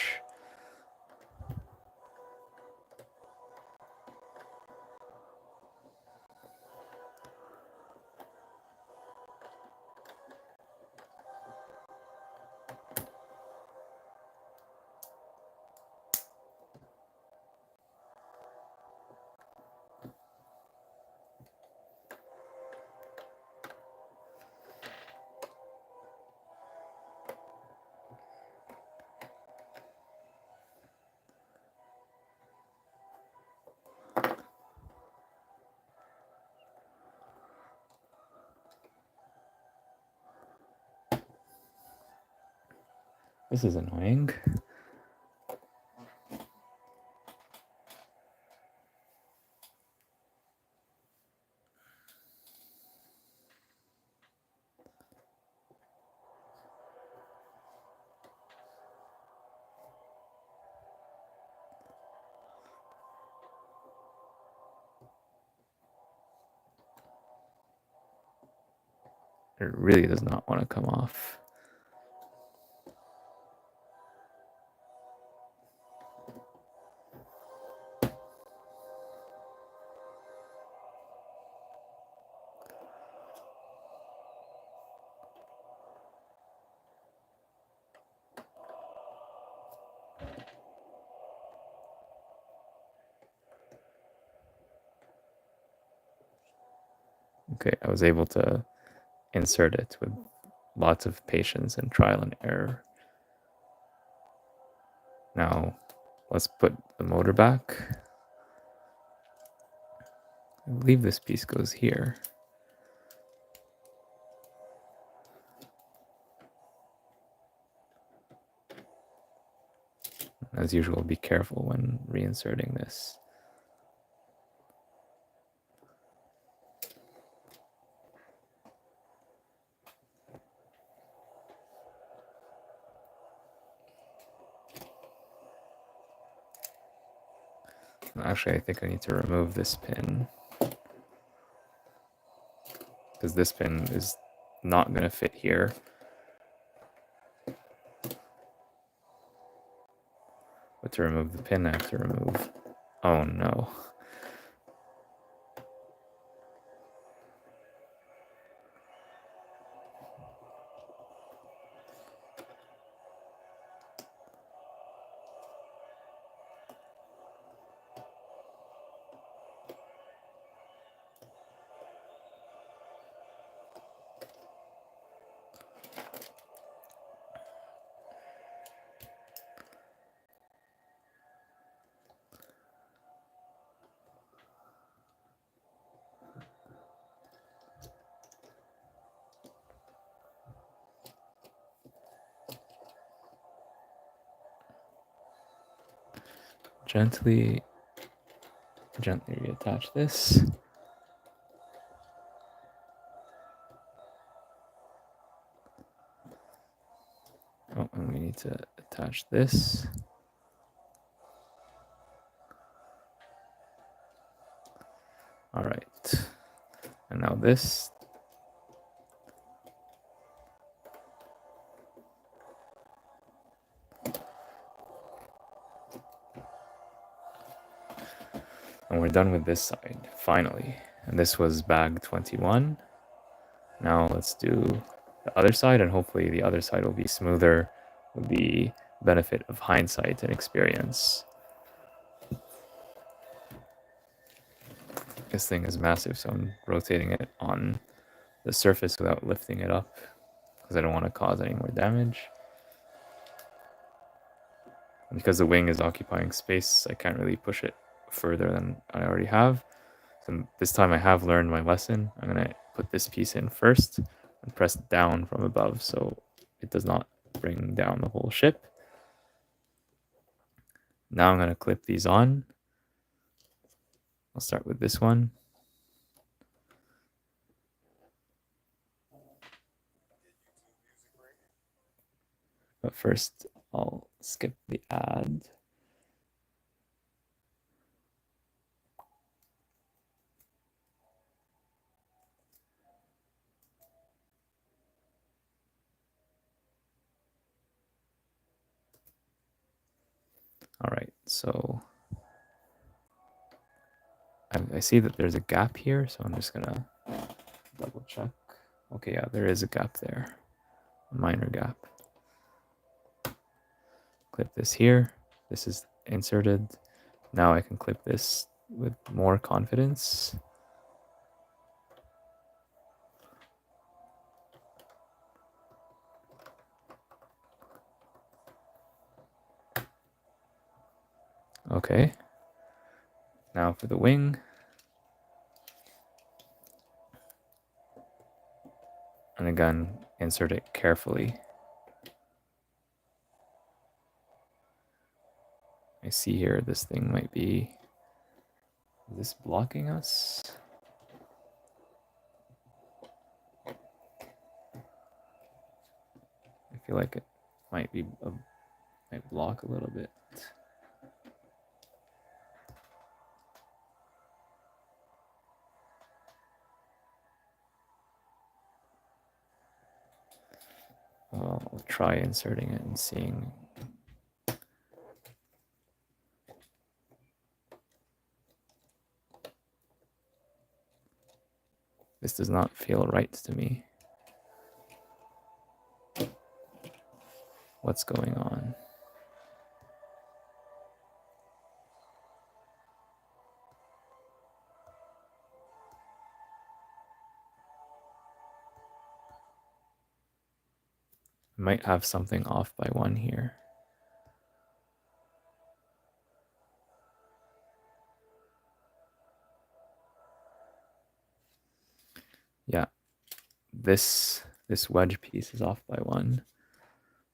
Speaker 1: This is annoying. It really does not want to come off. Okay, I was able to insert it with lots of patience and trial and error. Now, let's put the motor back. I believe this piece goes here. As usual, be careful when reinserting this. Actually, I think I need to remove this pin, because this pin is not going to fit here. But to remove the pin, I have to remove... Oh no. Gently reattach this. Oh, and we need to attach this. All right. And now this. And we're done with this side, finally. And this was bag 21. Now let's do the other side, and hopefully the other side will be smoother with the benefit of hindsight and experience. This thing is massive, so I'm rotating it on the surface without lifting it up, because I don't want to cause any more damage. And because the wing is occupying space, I can't really push it further than I already have. So this time I have learned my lesson. I'm going to put this piece in first and press down from above so it does not bring down the whole ship. Now I'm going to clip these on. I'll start with this one. But first, I'll skip the ad. All right, so I see that there's a gap here, so I'm just gonna double check. Okay, yeah, there is a gap there, a minor gap. Clip this here. This is inserted. Now I can clip this with more confidence. Okay. Now for the wing. And again, insert it carefully. I see here this thing might be... Is this blocking us? I feel like it might block a little bit. I'll try inserting it and seeing. This does not feel right to me. What's going on? I might have something off by 1 here. Yeah, this wedge piece is off by 1.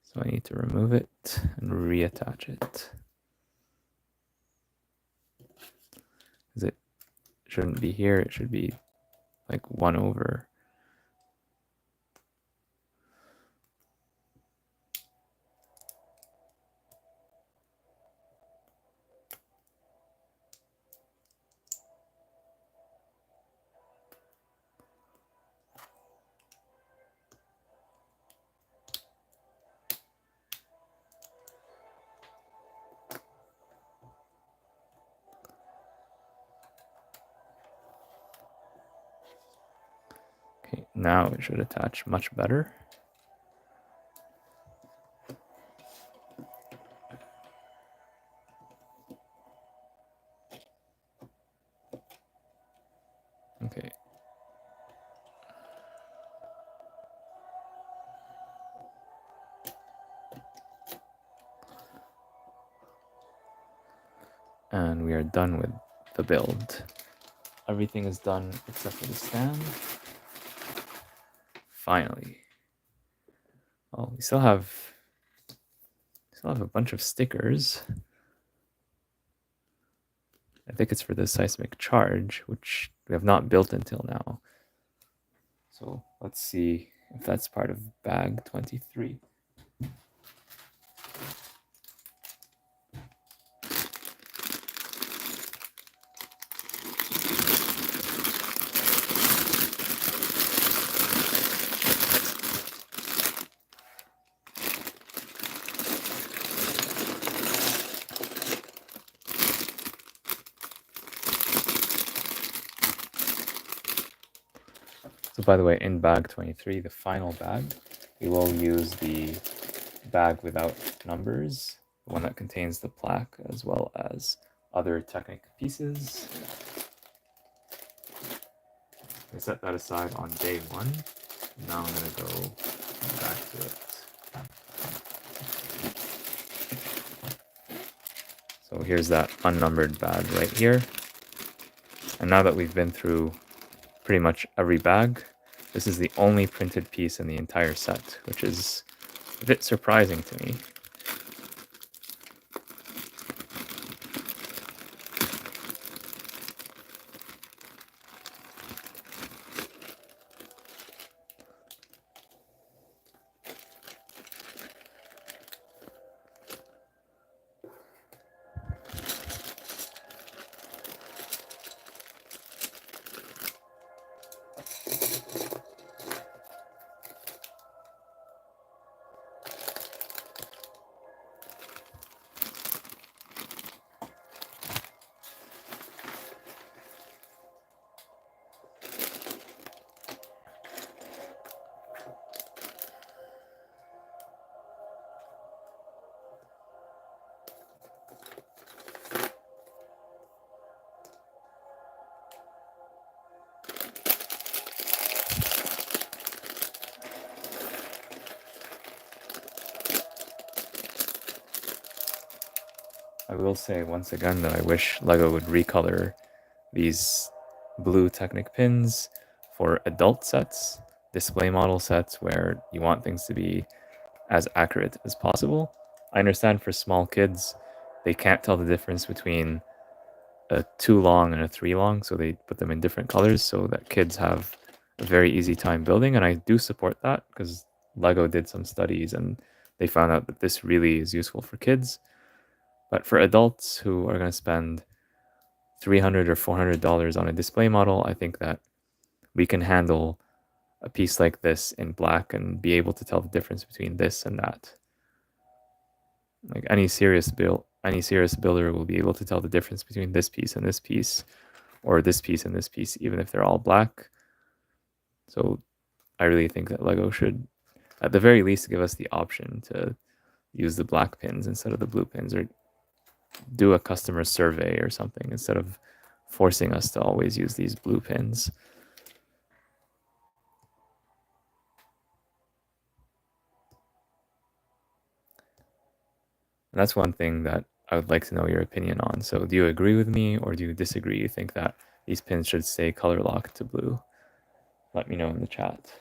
Speaker 1: So I need to remove it and reattach it. Because it shouldn't be here, it should be like 1 over. Okay, now it should attach much better. Okay. And we are done with the build. Everything is done except for the stand. Finally. Oh, we still have a bunch of stickers. I think it's for the seismic charge, which we have not built until now. So let's see if that's part of bag 23. So by the way, in bag 23, the final bag, we will use the bag without numbers, the one that contains the plaque, as well as other Technic pieces. I set that aside on day 1. Now I'm going to go back to it. So here's that unnumbered bag right here. And now that we've been through pretty much every bag, this is the only printed piece in the entire set, which is a bit surprising to me. I will say once again that I wish LEGO would recolor these blue Technic pins for adult sets, display model sets where you want things to be as accurate as possible. I understand for small kids, they can't tell the difference between a 2 long and a 3 long, so they put them in different colors so that kids have a very easy time building, and I do support that because LEGO did some studies and they found out that this really is useful for kids. But for adults who are going to spend $300 or $400 on a display model, I think that we can handle a piece like this in black and be able to tell the difference between this and that. Like any serious builder will be able to tell the difference between this piece and this piece, or this piece and this piece, even if they're all black. So I really think that Lego should, at the very least, give us the option to use the black pins instead of the blue pins, or do a customer survey or something instead of forcing us to always use these blue pins. And that's one thing that I would like to know your opinion on. So do you agree with me or do you disagree? You think that these pins should stay color locked to blue? Let me know in the chat.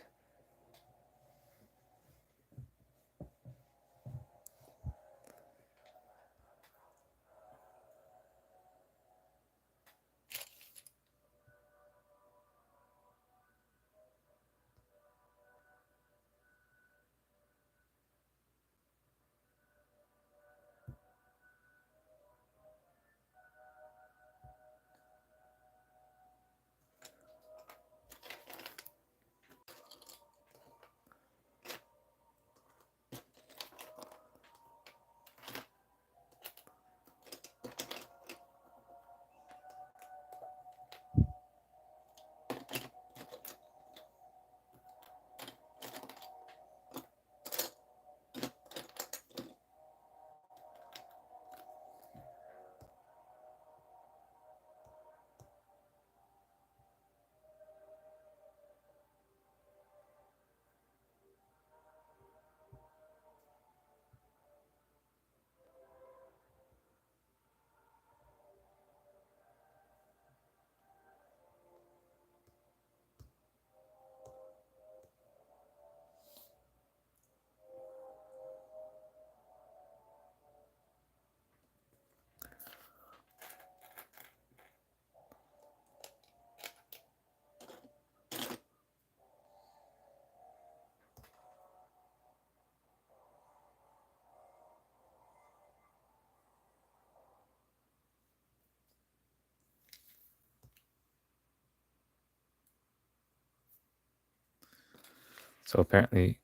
Speaker 1: So apparently,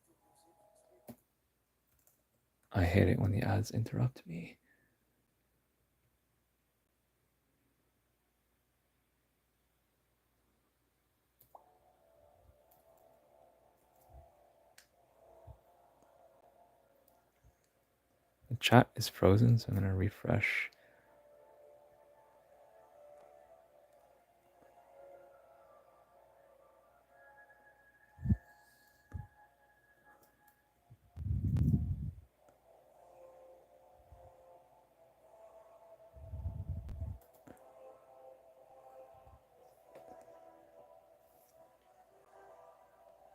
Speaker 1: I hate it when the ads interrupt me. The chat is frozen, so I'm going to refresh.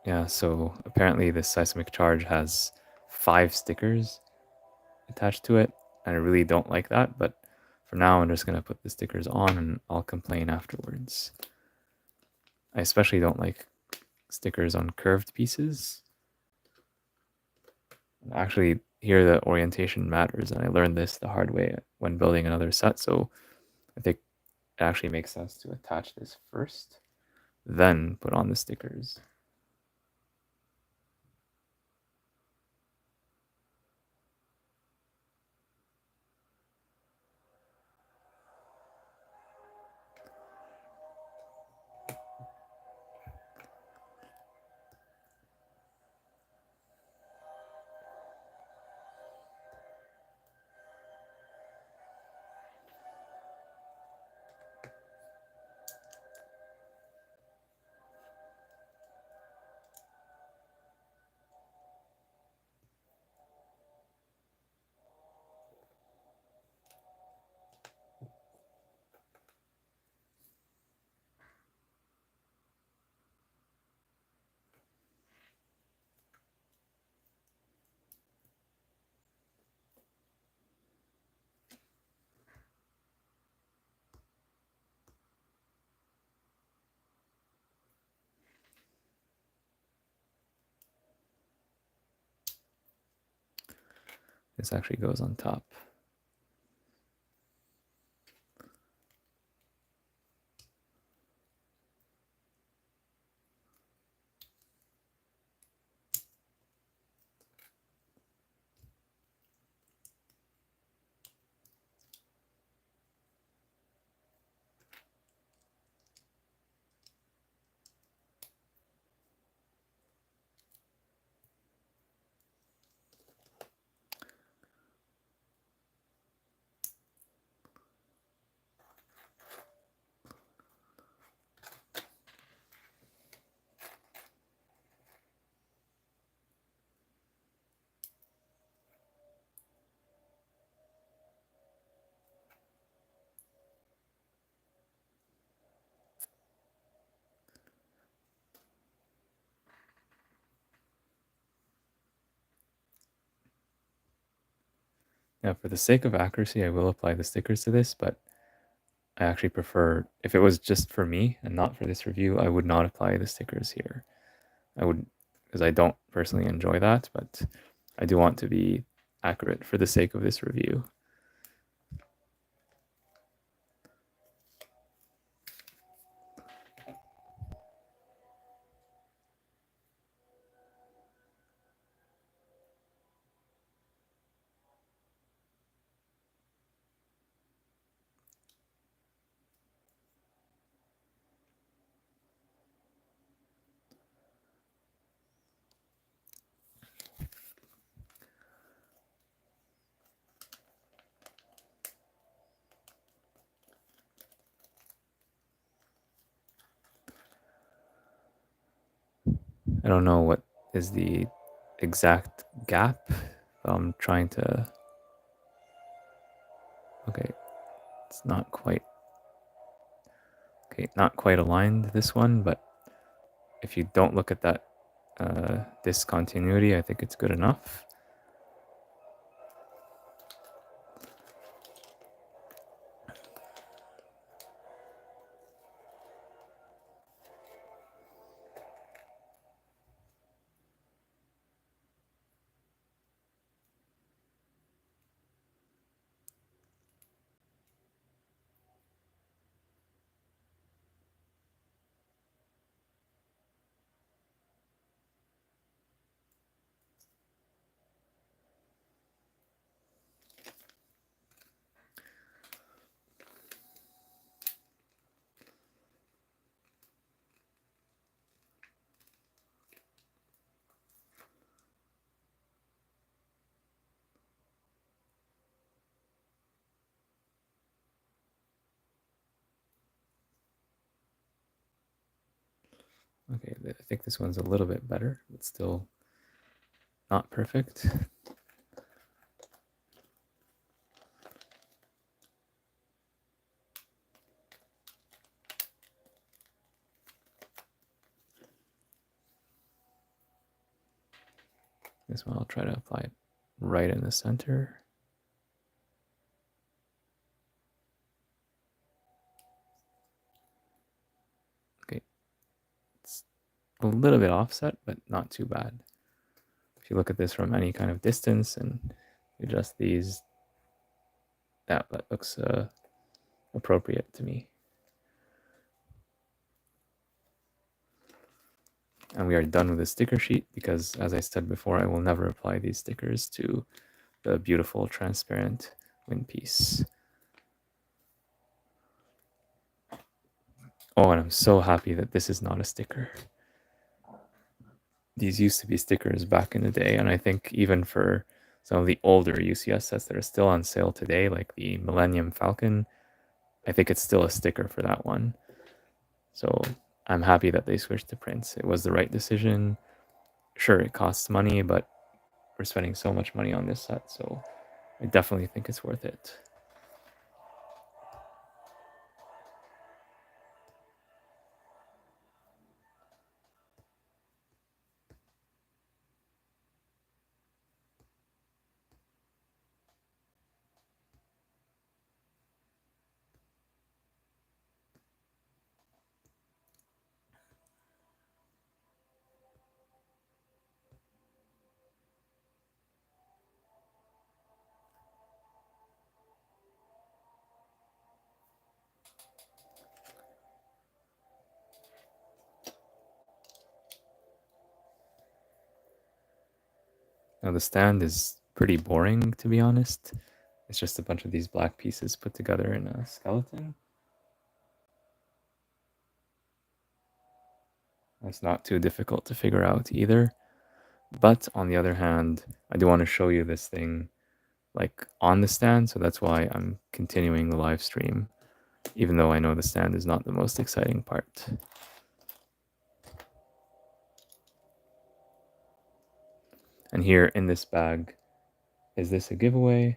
Speaker 1: Yeah, so apparently this seismic charge has 5 stickers attached to it, and I really don't like that, but for now I'm just going to put the stickers on and I'll complain afterwards. I especially don't like stickers on curved pieces. Actually, here the orientation matters, and I learned this the hard way when building another set, so I think it actually makes sense to attach this first, then put on the stickers. This actually goes on top. Now, for the sake of accuracy, I will apply the stickers to this, but I actually prefer, if it was just for me and not for this review, I would not apply the stickers here. I would, because I don't personally enjoy that, but I do want to be accurate for the sake of this review. I don't know what is the exact gap. I'm trying to. Okay, it's not quite. Okay, not quite aligned, this one, but if you don't look at that discontinuity, I think it's good enough. Okay, I think this one's a little bit better, but still not perfect. This one I'll try to apply it right in the center. Okay, it's a little bit offset, but not too bad. If you look at this from any kind of distance and adjust these, that looks appropriate to me. And we are done with the sticker sheet because, as I said before, I will never apply these stickers to the beautiful transparent wind piece. Oh, and I'm so happy that this is not a sticker. These used to be stickers back in the day, and I think even for some of the older UCS sets that are still on sale today, like the Millennium Falcon, I think it's still a sticker for that one. So I'm happy that they switched to prints. It was the right decision. Sure, it costs money, but we're spending so much money on this set, so I definitely think it's worth it. Now the stand is pretty boring, to be honest. It's just a bunch of these black pieces put together in a skeleton. It's not too difficult to figure out either. But on the other hand, I do want to show you this thing like on the stand, so that's why I'm continuing the live stream, even though I know the stand is not the most exciting part. And here in this bag, is this a giveaway?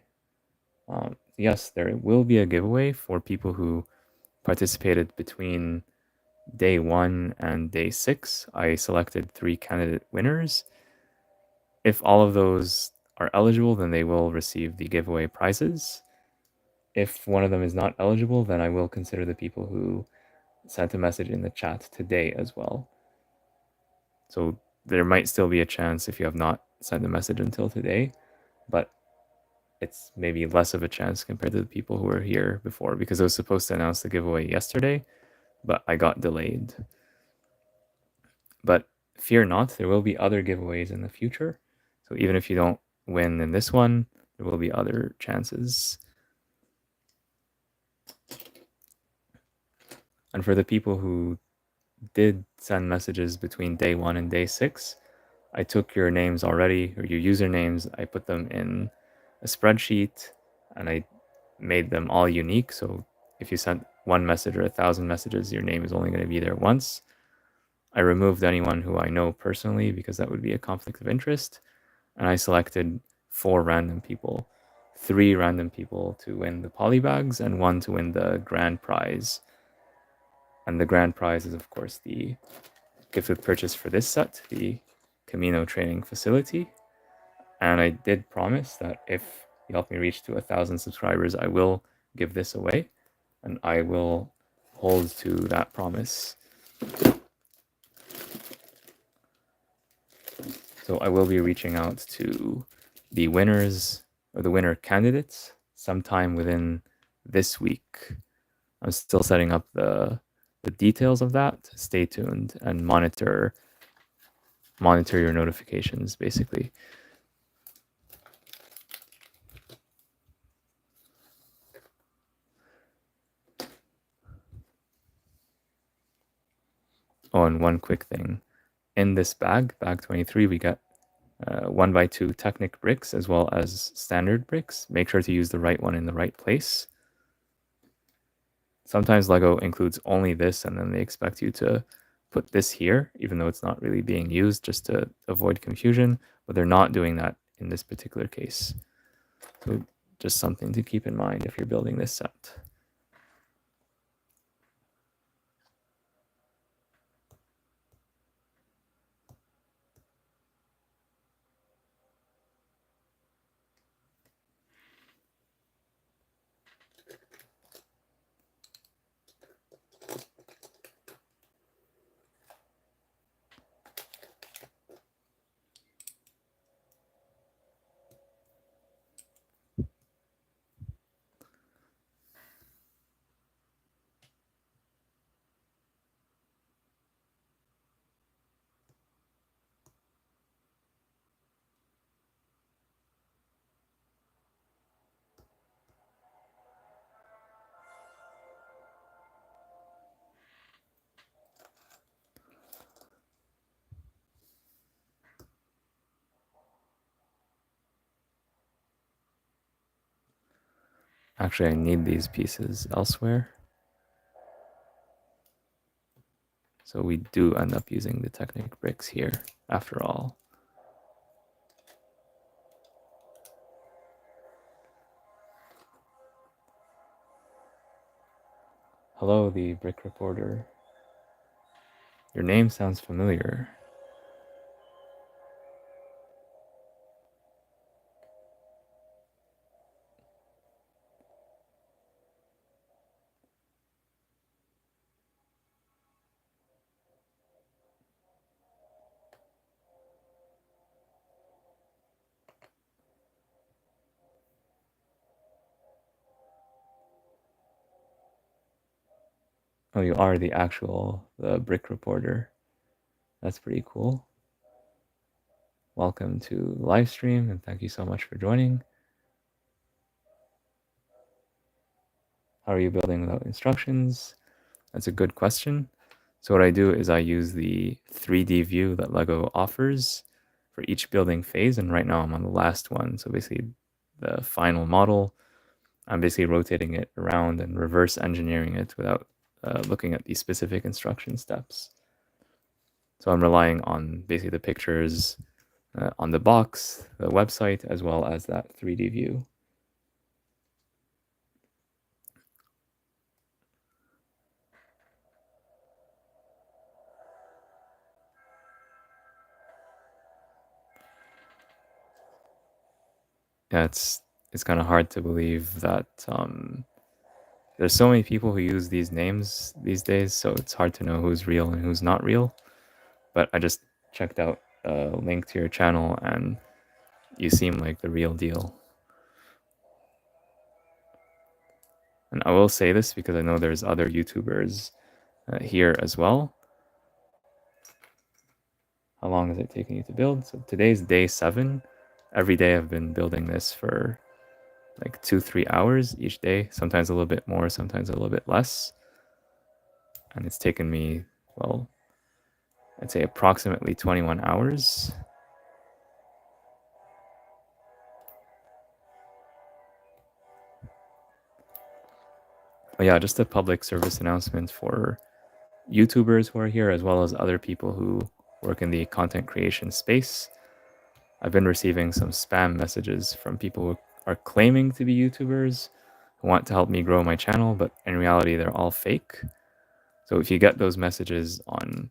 Speaker 1: Yes, there will be a giveaway for people who participated between day 1 and day 6. I selected 3 candidate winners. If all of those are eligible, then they will receive the giveaway prizes. If one of them is not eligible, then I will consider the people who sent a message in the chat today as well. So there might still be a chance if you have not sent a message until today, but it's maybe less of a chance compared to the people who were here before, because I was supposed to announce the giveaway yesterday, but I got delayed. But fear not, there will be other giveaways in the future. So even if you don't win in this one, there will be other chances. And for the people who did send messages between day 1 and day 6, I took your names already, or your usernames, I put them in a spreadsheet, and I made them all unique. So if you sent one message or 1,000 messages, your name is only going to be there once. I removed anyone who I know personally because that would be a conflict of interest. And I selected 4 random people, 3 random people to win the polybags and 1 to win the grand prize. And the grand prize is, of course, the gift with purchase for this set, the Camino training facility. And I did promise that if you help me reach to 1,000 subscribers, I will give this away, and I will hold to that promise. So I will be reaching out to the winners or the winner candidates sometime within this week. I'm still setting up the details of that. Stay tuned and monitor your notifications, basically. Oh, and one quick thing. In this bag 23, we got 1x2 Technic bricks as well as standard bricks. Make sure to use the right one in the right place. Sometimes Lego includes only this, and then they expect you to put this here, even though it's not really being used, just to avoid confusion, but they're not doing that in this particular case. So just something to keep in mind if you're building this set. Actually, I need these pieces elsewhere. So we do end up using the Technic bricks here, after all. Hello, the Brick Reporter. Your name sounds familiar. Oh, you are the Brick Reporter. That's pretty cool. Welcome to the live stream, and thank you so much for joining. How are you building without instructions? That's a good question. So what I do is I use the 3D view that Lego offers for each building phase, and right now I'm on the last one. So basically the final model, I'm basically rotating it around and reverse engineering it without looking at the specific instruction steps. So I'm relying on basically the pictures on the box, the website, as well as that 3D view. Yeah, it's kind of hard to believe that there's so many people who use these names these days, so it's hard to know who's real and who's not real. But I just checked out a link to your channel, and you seem like the real deal. And I will say this because I know there's other YouTubers here as well. How long is it taking you to build? So today's day 7. Every day I've been building this for like 2-3 hours each day, sometimes a little bit more, sometimes a little bit less. And it's taken me, well, I'd say approximately 21 hours. But yeah, just a public service announcement for YouTubers who are here, as well as other people who work in the content creation space. I've been receiving some spam messages from people who are claiming to be YouTubers who want to help me grow my channel, but in reality, they're all fake. So if you get those messages on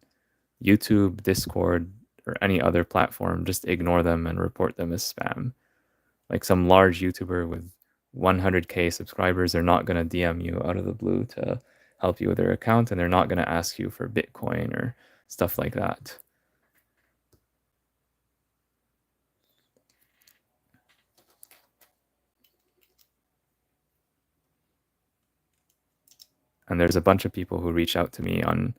Speaker 1: YouTube, Discord, or any other platform, just ignore them and report them as spam. Like some large YouTuber with 100K subscribers, they're not going to DM you out of the blue to help you with their account, and they're not going to ask you for Bitcoin or stuff like that. And there's a bunch of people who reach out to me on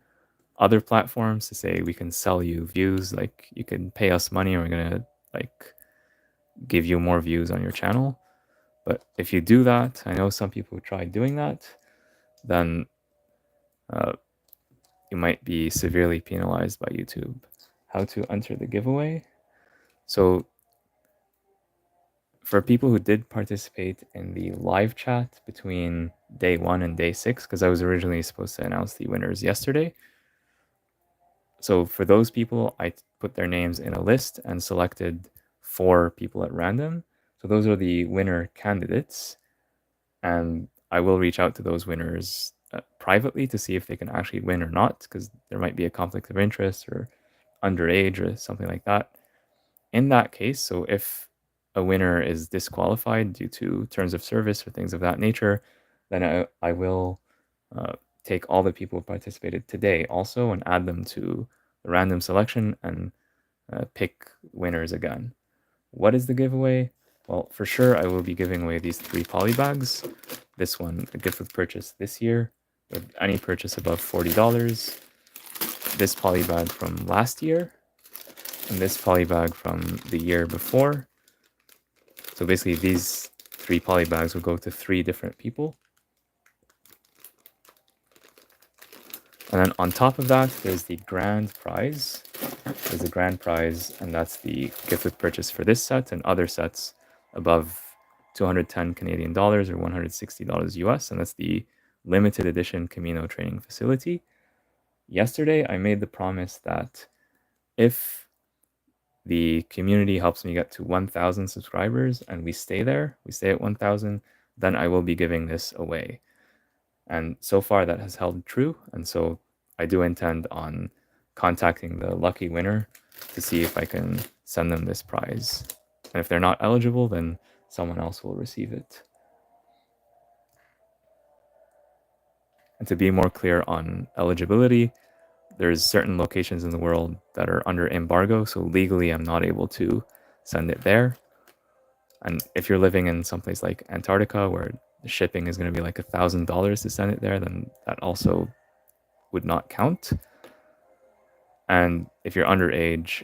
Speaker 1: other platforms to say we can sell you views, like you can pay us money and we're going to like give you more views on your channel. But if you do that, I know some people who tried doing that, then you might be severely penalized by YouTube. How to enter the giveaway? So for people who did participate in the live chat between day 1 and day 6, because I was originally supposed to announce the winners yesterday. So for those people, I put their names in a list and selected 4 people at random. So those are the winner candidates. And I will reach out to those winners privately to see if they can actually win or not, because there might be a conflict of interest or underage or something like that. In that case, so if a winner is disqualified due to terms of service or things of that nature, then I will take all the people who participated today also and add them to the random selection and pick winners again. What is the giveaway? Well, for sure, I will be giving away these 3 polybags. This one, a gift with purchase this year, with any purchase above $40. This polybag from last year, and this polybag from the year before. So basically, these 3 polybags will go to 3 different people. And then on top of that, there's the grand prize. There's a grand prize, and that's the gift with purchase for this set and other sets above 210 Canadian dollars or $160 US, and that's the limited edition Camino training facility. Yesterday, I made the promise that if the community helps me get to 1,000 subscribers and we stay there, we stay at 1,000, then I will be giving this away. And so far that has held true. And so I do intend on contacting the lucky winner to see if I can send them this prize. And if they're not eligible, then someone else will receive it. And to be more clear on eligibility, there's certain locations in the world that are under embargo. So legally, I'm not able to send it there. And if you're living in someplace like Antarctica, where the shipping is going to be like $1,000 to send it there, then that also would not count. And if you're under age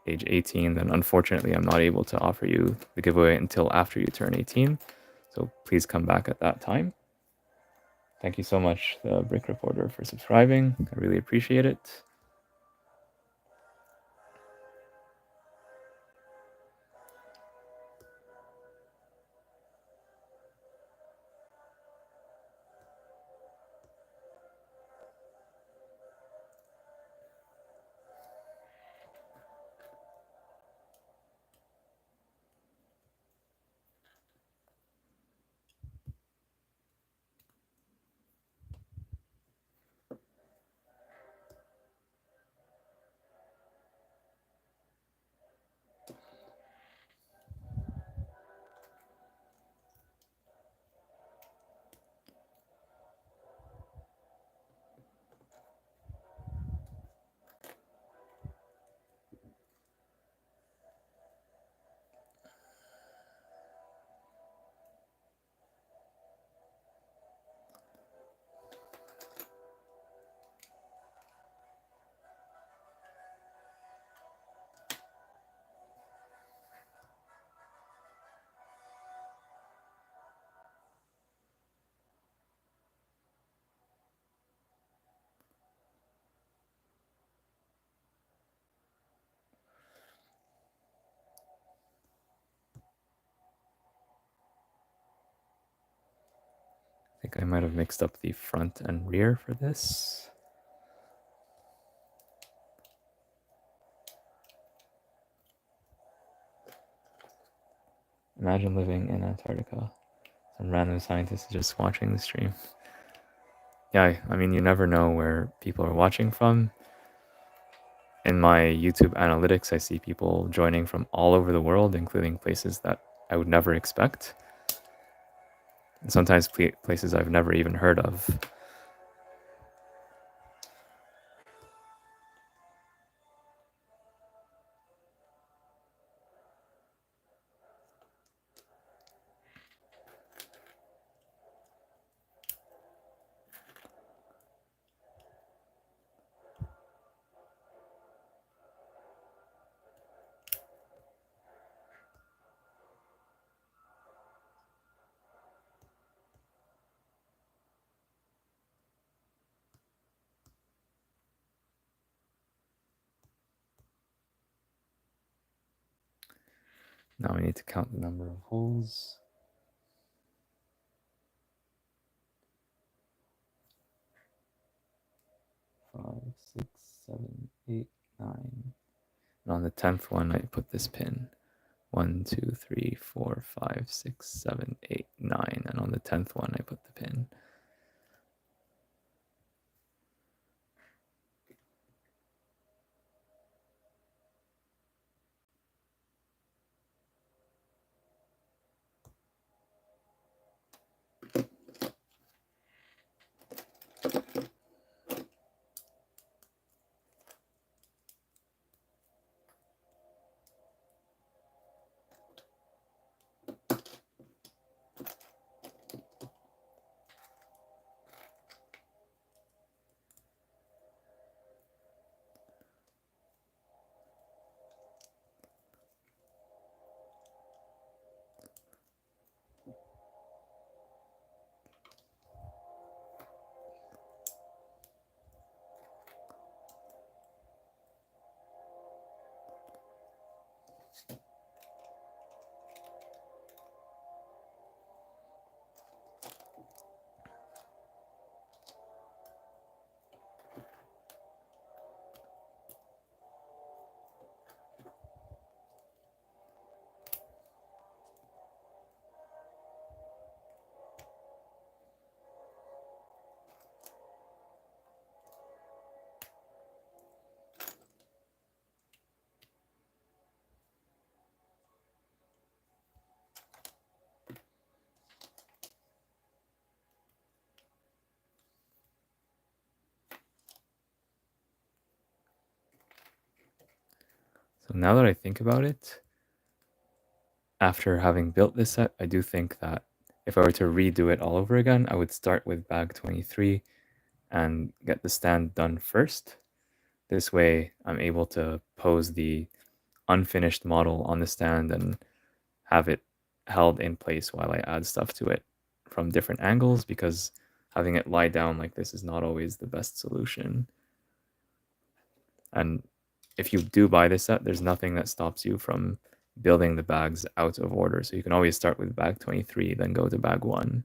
Speaker 1: 18, then unfortunately I'm not able to offer you the giveaway until after you turn 18. So please come back at that time. Thank you so much, the Brick Reporter, for subscribing. I really appreciate it. think I might have mixed up the front and rear for this. Imagine living in Antarctica. Some random scientist just watching the stream. Yeah, I mean, you never know where people are watching from. In my YouTube analytics, I see people joining from all over the world, including places that I would never expect. And sometimes places I've never even heard of. Now we need to count the number of holes. 5, 6, 7, 8, 9. And on the 10th one, I put this pin. 1, 2, 3, 4, 5, 6, 7, 8, 9. And on the 10th one, I put the pin. So now that I think about it, after having built this set, I do think that if I were to redo it all over again, I would start with bag 23 and get the stand done first. This way, I'm able to pose the unfinished model on the stand and have it held in place while I add stuff to it from different angles, because having it lie down like this is not always the best solution. And if you do buy this set, there's nothing that stops you from building the bags out of order. So you can always start with bag 23, then go to bag 1.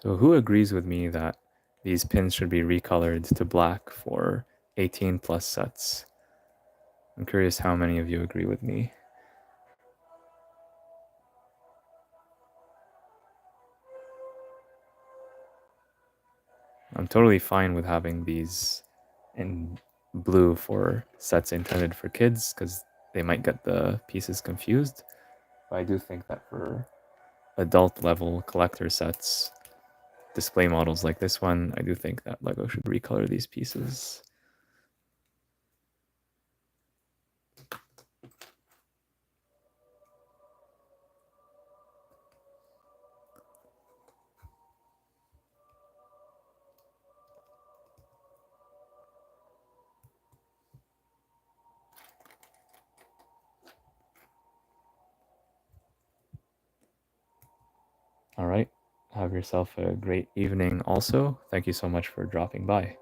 Speaker 1: So who agrees with me that these pins should be recolored to black for 18 plus sets? I'm curious how many of you agree with me. I'm totally fine with having these in blue for sets intended for kids because they might get the pieces confused. But I do think that for adult level collector sets, display models like this one, I do think that LEGO should recolor these pieces. All right. Have yourself a great evening also. Thank you so much for dropping by.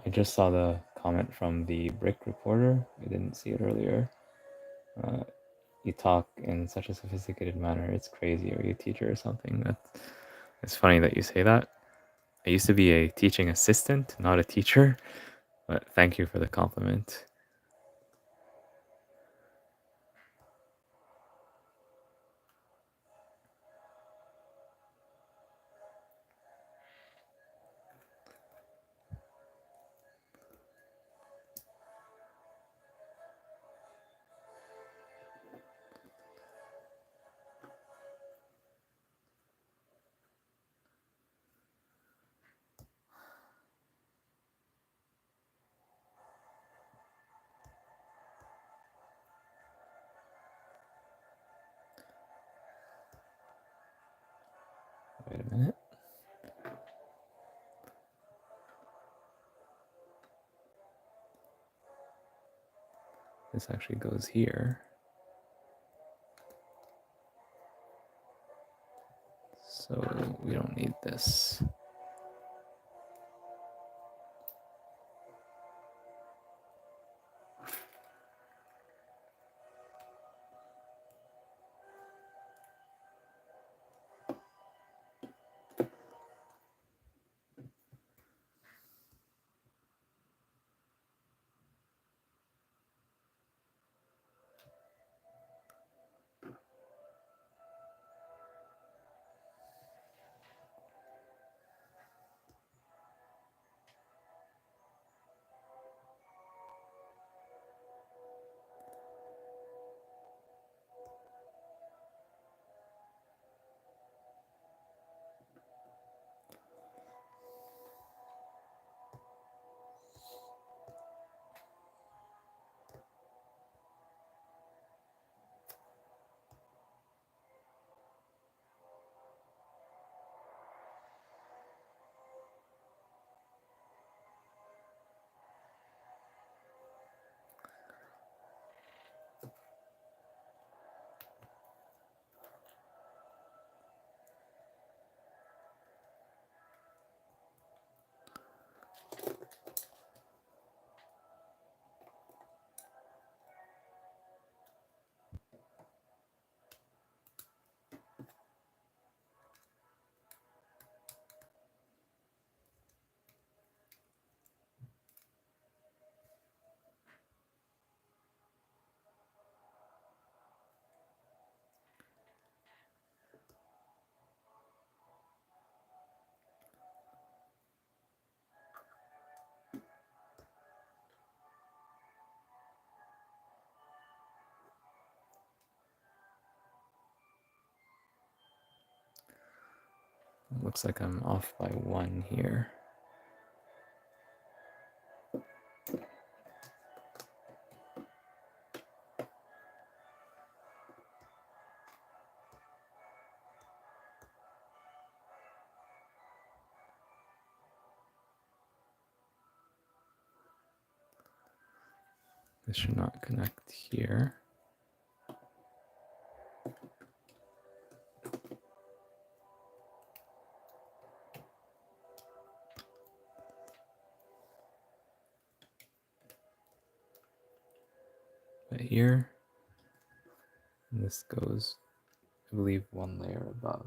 Speaker 1: I just saw the comment from the Brick Reporter. I didn't see it earlier. You talk in such a sophisticated manner. It's crazy. Are you a teacher or something? It's funny that you say that. I used to be a teaching assistant, not a teacher, but thank you for the compliment. Wait a minute. This actually goes here. So we don't need this. Looks like I'm off by 1 here. This should not connect here. But here, and this goes, I believe, 1 layer above.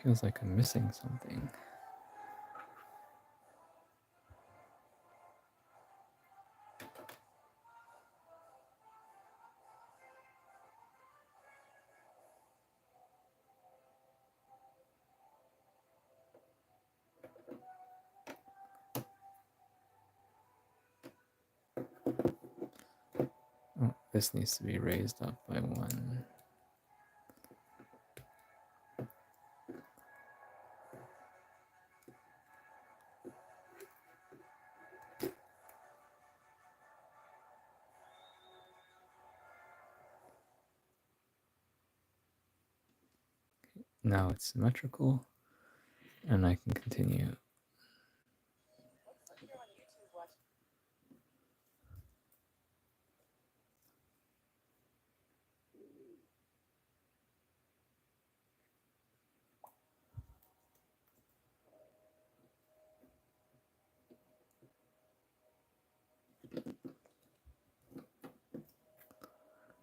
Speaker 1: Feels like I'm missing something. Oh, this needs to be raised up by 1. Now it's symmetrical, and I can continue.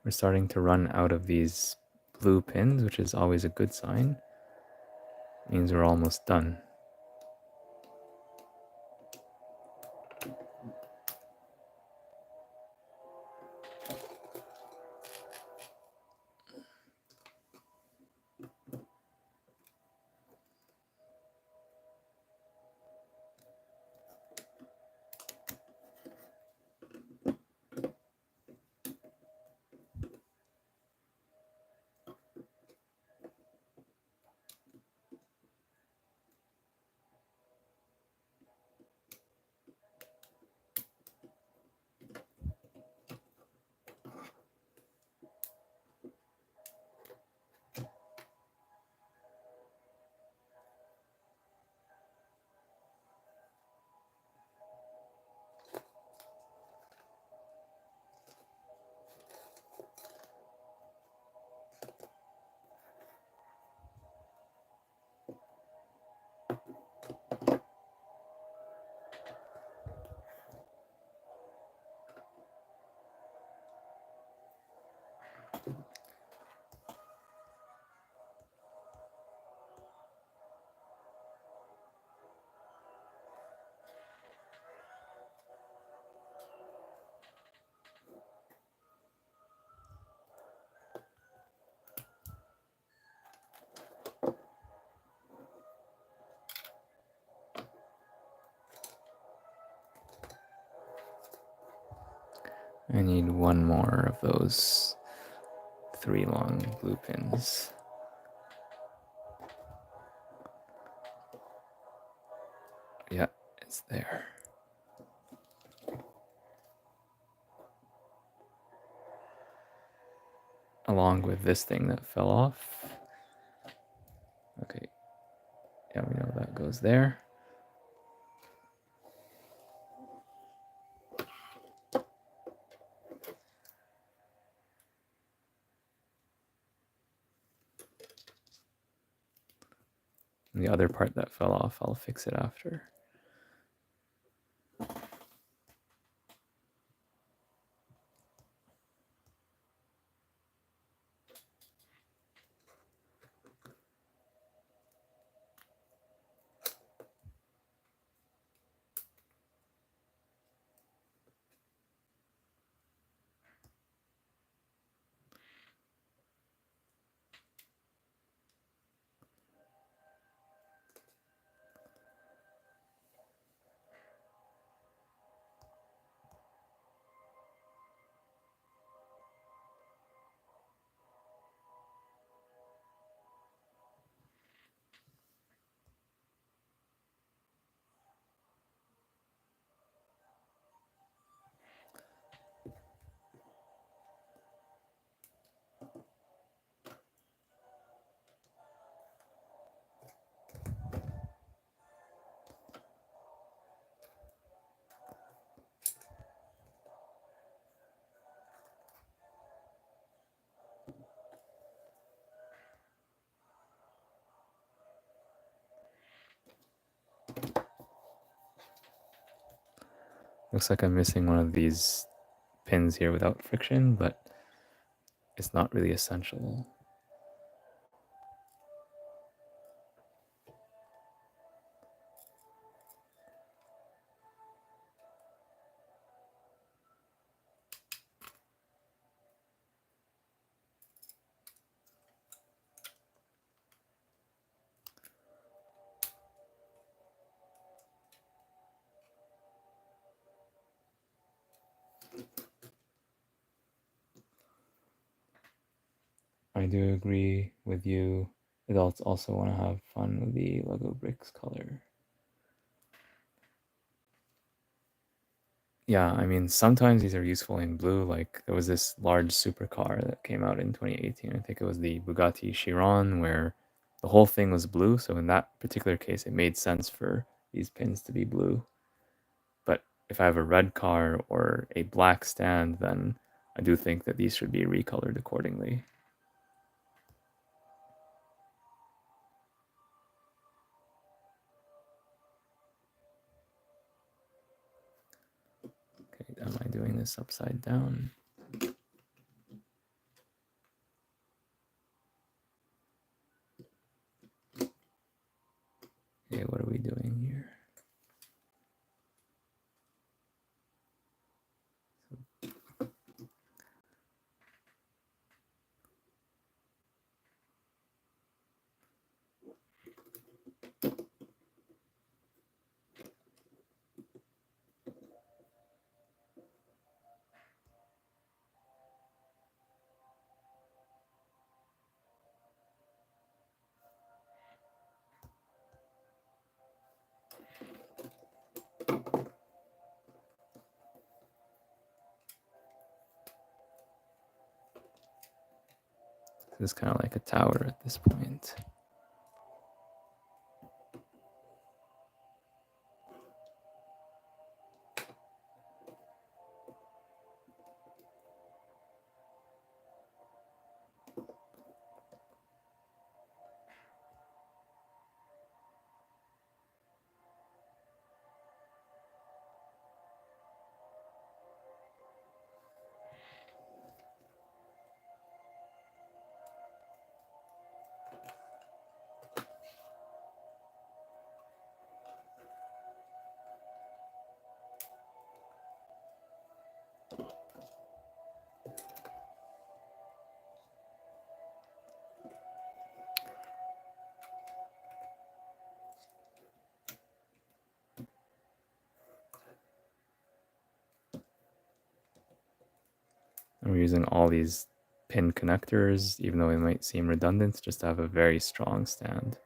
Speaker 1: We're starting to run out of these blue pins, which is always a good sign. It means we're almost done. I need 1 more of those 3 long blue pins. Yeah, it's there. Along with this thing that fell off. Okay. Yeah, we know that goes there. And the other part that fell off, I'll fix it after. Looks like I'm missing one of these pins here without friction, but it's not really essential. I do agree with you. Adults also want to have fun with the Lego bricks color. Yeah, I mean, sometimes these are useful in blue. Like there was this large supercar that came out in 2018. I think it was the Bugatti Chiron, where the whole thing was blue. So in that particular case, it made sense for these pins to be blue. But if I have a red car or a black stand, then I do think that these should be recolored accordingly. Okay, am I doing this upside down? Okay, what are we doing here? This is kind of like a tower at this point. And we're using all these pin connectors, even though it might seem redundant, just to have a very strong stand.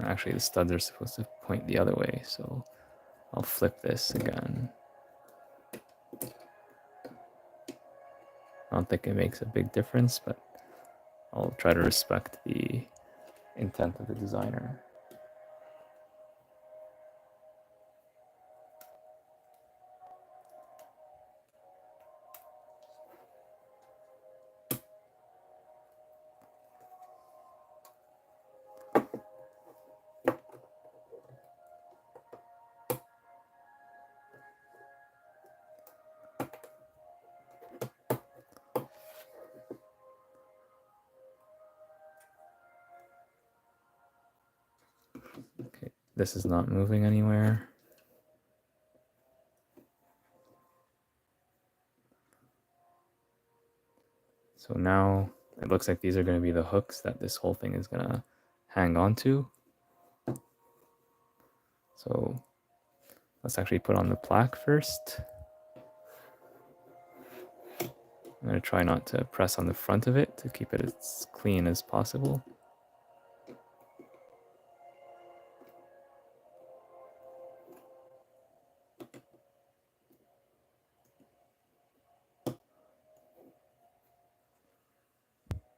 Speaker 1: Actually, the studs are supposed to point the other way, so I'll flip this again. I don't think it makes a big difference, but I'll try to respect the intent of the designer. Okay, this is not moving anywhere. So now it looks like these are going to be the hooks that this whole thing is going to hang on to. So let's actually put on the plaque first. I'm going to try not to press on the front of it to keep it as clean as possible.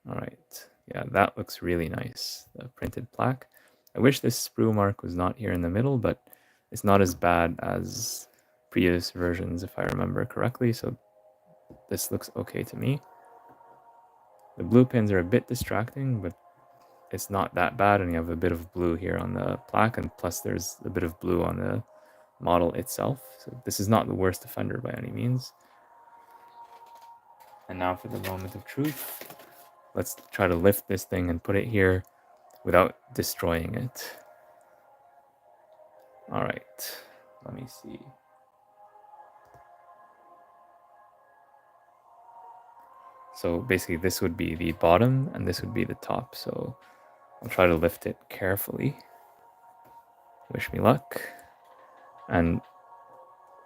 Speaker 1: All right, yeah, that looks really nice, the printed plaque. I wish this sprue mark was not here in the middle, but it's not as bad as previous versions if I remember correctly, so this looks okay to me. The blue pins are a bit distracting, but it's not that bad, and you have a bit of blue here on the plaque, and plus there's a bit of blue on the model itself, so this is not the worst offender by any means. And now for the moment of truth. Let's try to lift this thing and put it here without destroying it. All right, let me see. So basically this would be the bottom and this would be the top. So I'll try to lift it carefully. Wish me luck. And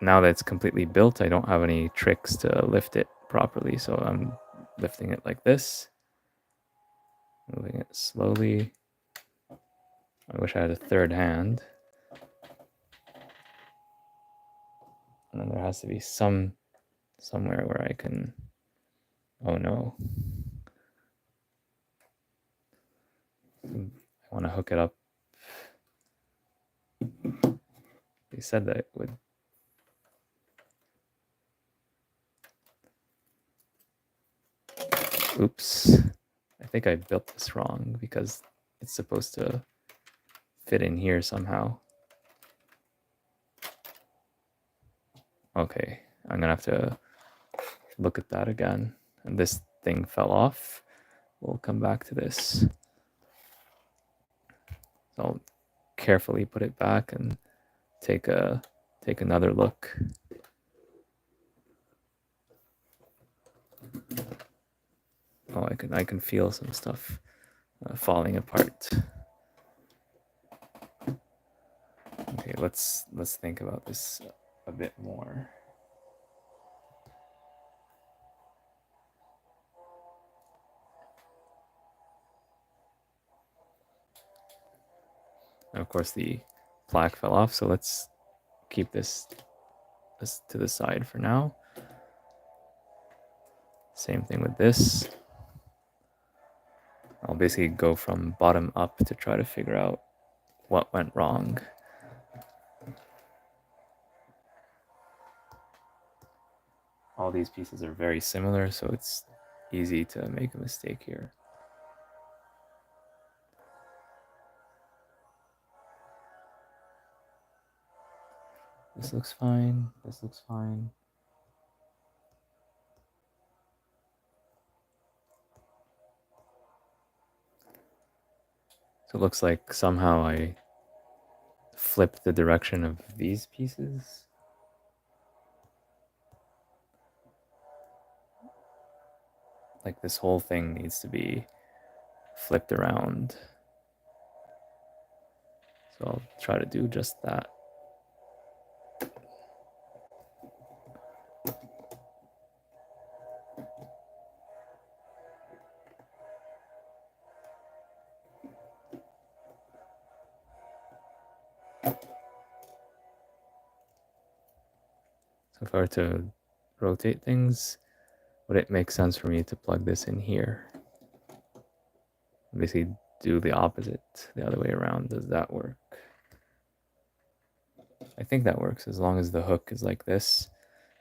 Speaker 1: now that it's completely built, I don't have any tricks to lift it properly. So I'm lifting it like this, moving it slowly. I wish I had a third hand. And then there has to be somewhere where I can, oh no. I want to hook it up. They said that it would. Oops. I think I built this wrong because it's supposed to fit in here somehow. Okay, I'm gonna have to look at that again. And this thing fell off. We'll come back to this. So I'll carefully put it back and take another look. Oh, I can feel some stuff falling apart. Okay, let's think about this a bit more. And of course, the plaque fell off, so let's keep this to the side for now. Same thing with this. I'll basically go from bottom up to try to figure out what went wrong. All these pieces are very similar, so it's easy to make a mistake here. This looks fine. This looks fine. So it looks like somehow I flipped the direction of these pieces. Like this whole thing needs to be flipped around. So I'll try to do just that. So if I were to rotate things, would it make sense for me to plug this in here? Basically do the opposite, the other way around. Does that work? I think that works. As long as the hook is like this,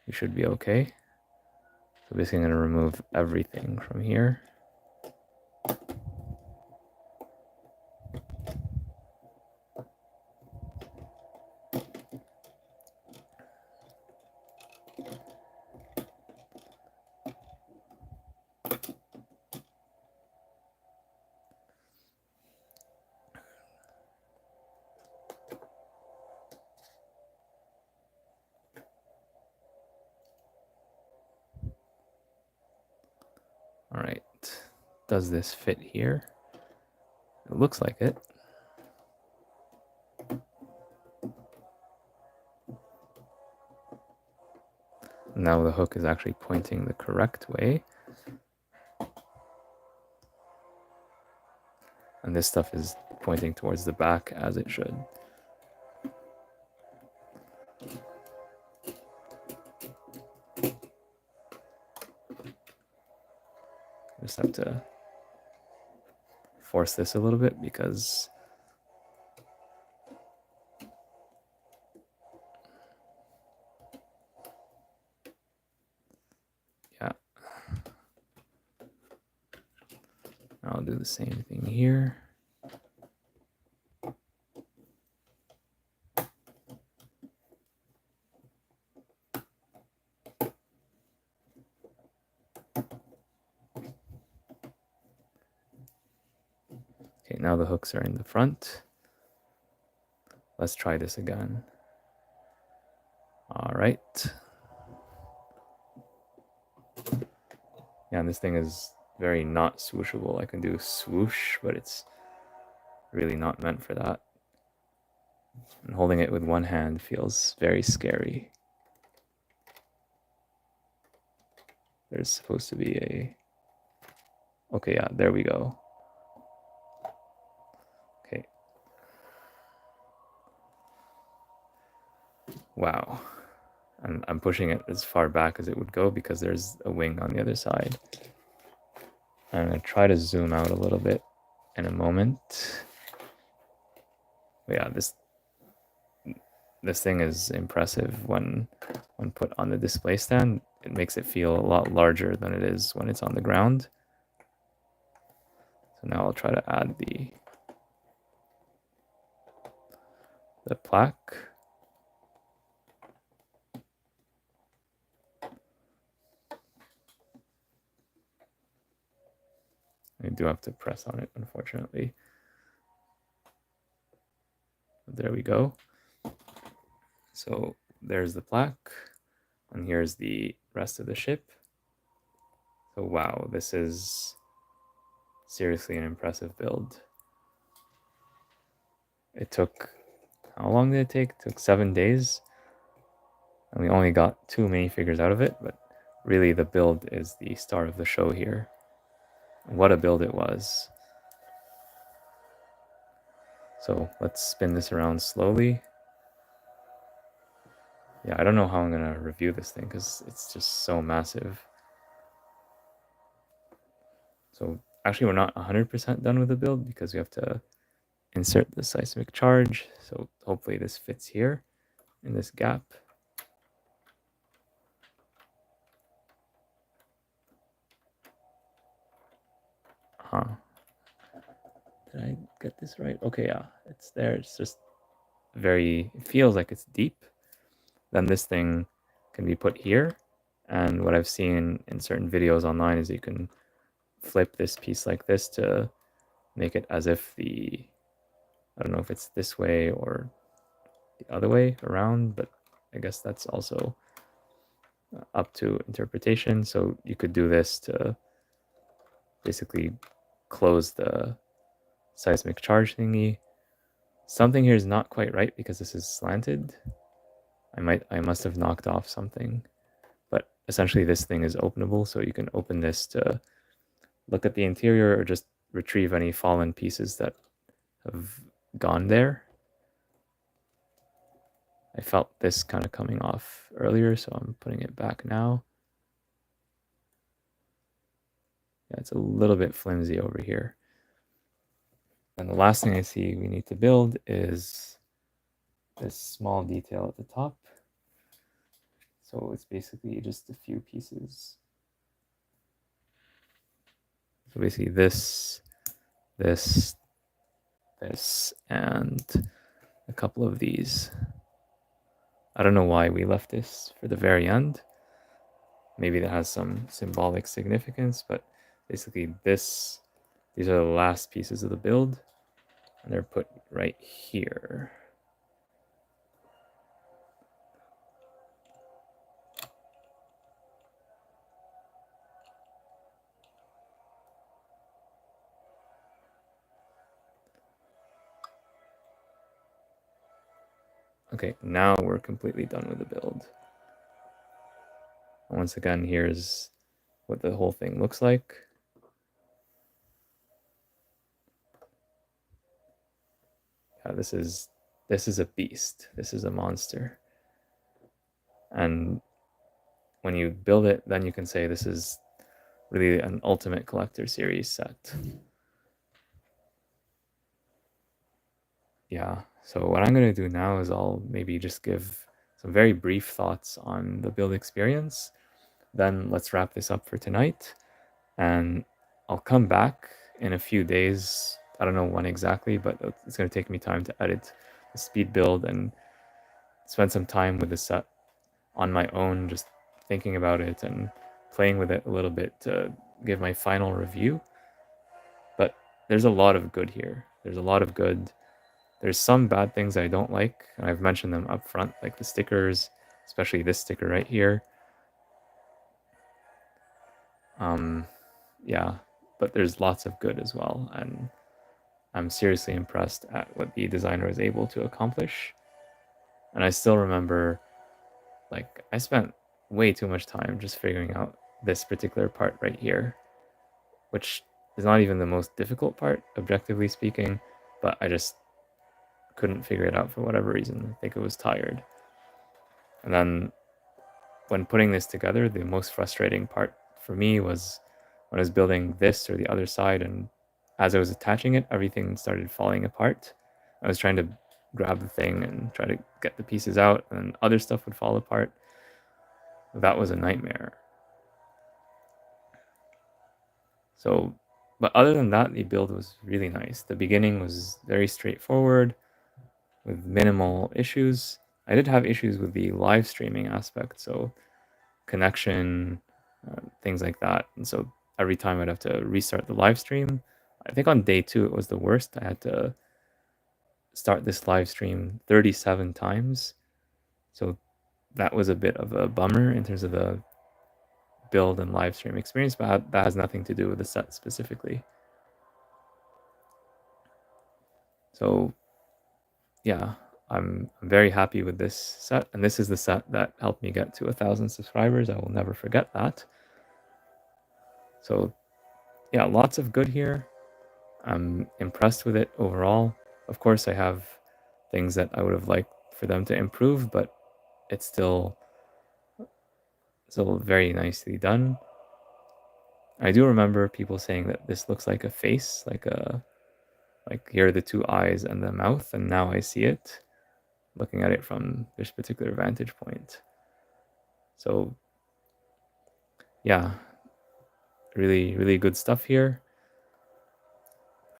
Speaker 1: we should be okay. So basically I'm going to remove everything from here. All right, does this fit here? It looks like it. Now the hook is actually pointing the correct way. And this stuff is pointing towards the back as it should. Just have to force this a little bit because yeah. I'll do the same thing here. Okay, now the hooks are in the front. Let's try this again. All right. Yeah, and this thing is very not swooshable. I can do swoosh, but it's really not meant for that. And holding it with one hand feels very scary. There's supposed to be a... Okay, yeah, there we go. Okay. Wow. And I'm pushing it as far back as it would go because there's a wing on the other side. I'm going to try to zoom out a little bit in a moment. But yeah, this thing is impressive when put on the display stand. It makes it feel a lot larger than it is when it's on the ground. So now I'll try to add the plaque. I do have to press on it, unfortunately. There we go. So there's the plaque, and here's the rest of the ship. So wow, this is seriously an impressive build. It took, how long did it take? It took 7 days. And we only got 2 minifigures out of it, but really the build is the star of the show here. What a build it was. So let's spin this around slowly. Yeah, I don't know how I'm going to review this thing because it's just so massive. So actually we're not 100% done with the build because we have to insert the seismic charge. So hopefully this fits here in this gap. Huh. Did I get this right? Okay, yeah, it's there. It's just it feels like it's deep. Then this thing can be put here. And what I've seen in certain videos online is you can flip this piece like this to make it as if I don't know if it's this way or the other way around, but I guess that's also up to interpretation. So you could do this to basically close the seismic charge thingy. Something here is not quite right because this is slanted. I must have knocked off something, but essentially this thing is openable, so you can open this to look at the interior or just retrieve any fallen pieces that have gone there. I felt this kind of coming off earlier, so I'm putting it back now. Yeah, it's a little bit flimsy over here. And the last thing I see we need to build is this small detail at the top. So it's basically just a few pieces. So basically this, and a couple of these. I don't know why we left this for the very end. Maybe that has some symbolic significance, but basically these are the last pieces of the build, and they're put right here. Okay, now we're completely done with the build. Once again, here's what the whole thing looks like. Yeah, this is a beast. This is a monster. And when you build it, then you can say this is really an Ultimate Collector Series set. Yeah, so what I'm going to do now is I'll maybe just give some very brief thoughts on the build experience. Then let's wrap this up for tonight. And I'll come back in a few days. I don't know when exactly, but it's going to take me time to edit the speed build and spend some time with the set on my own, just thinking about it and playing with it a little bit to give my final review. But there's a lot of good here. There's a lot of good. There's some bad things I don't like, and I've mentioned them up front, like the stickers, especially this sticker right here. Yeah, but there's lots of good as well, and I'm seriously impressed at what the designer was able to accomplish. And I still remember, like, I spent way too much time just figuring out this particular part right here, which is not even the most difficult part, objectively speaking, but I just couldn't figure it out for whatever reason. I think it was tired. And then when putting this together, the most frustrating part for me was when I was building this or the other side, and as I was attaching it, everything started falling apart. I was trying to grab the thing and try to get the pieces out, and other stuff would fall apart. That was a nightmare. So, but other than that, the build was really nice. The beginning was very straightforward with minimal issues. I did have issues with the live streaming aspect, so connection, things like that. And so every time I'd have to restart the live stream. I think on day 2 it was the worst. I had to start this live stream 37 times. So that was a bit of a bummer in terms of the build and live stream experience, but that has nothing to do with the set specifically. So yeah, I'm very happy with this set, and this is the set that helped me get to 1,000 subscribers. I will never forget that. So yeah, lots of good here. I'm impressed with it overall. Of course, I have things that I would have liked for them to improve, but it's still very nicely done. I do remember people saying that this looks like a face, like here are the two eyes and the mouth, and now I see it looking at it from this particular vantage point. So yeah, really, really good stuff here.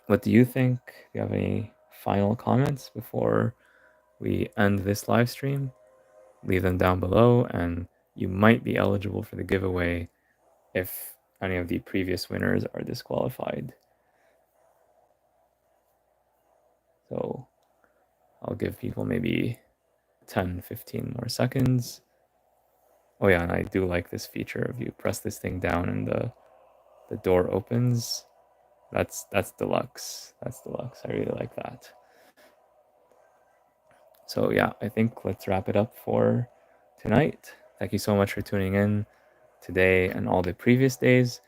Speaker 1: What do you think? Do you have any final comments before we end this live stream? Leave them down below, and you might be eligible for the giveaway if any of the previous winners are disqualified. So I'll give people maybe 10-15 more seconds. Oh yeah, and I do like this feature of you press this thing down and the door opens. That's deluxe. That's deluxe. I really like that. So yeah, I think let's wrap it up for tonight. Thank you so much for tuning in today and all the previous days.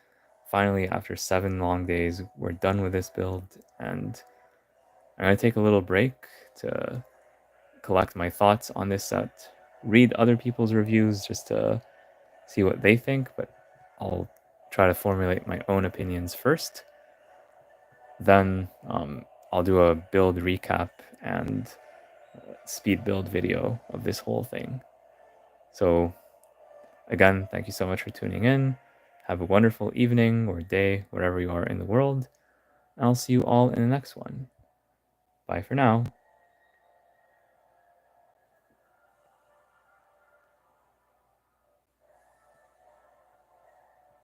Speaker 1: Finally, after 7 long days, we're done with this build, and I'm gonna take a little break to collect my thoughts on this set, read other people's reviews just to see what they think, but I'll try to formulate my own opinions first. Then I'll do a build recap and speed build video of this whole thing. So again, thank you so much for tuning in. Have a wonderful evening or day, wherever you are in the world. And I'll see you all in the next one. Bye for now.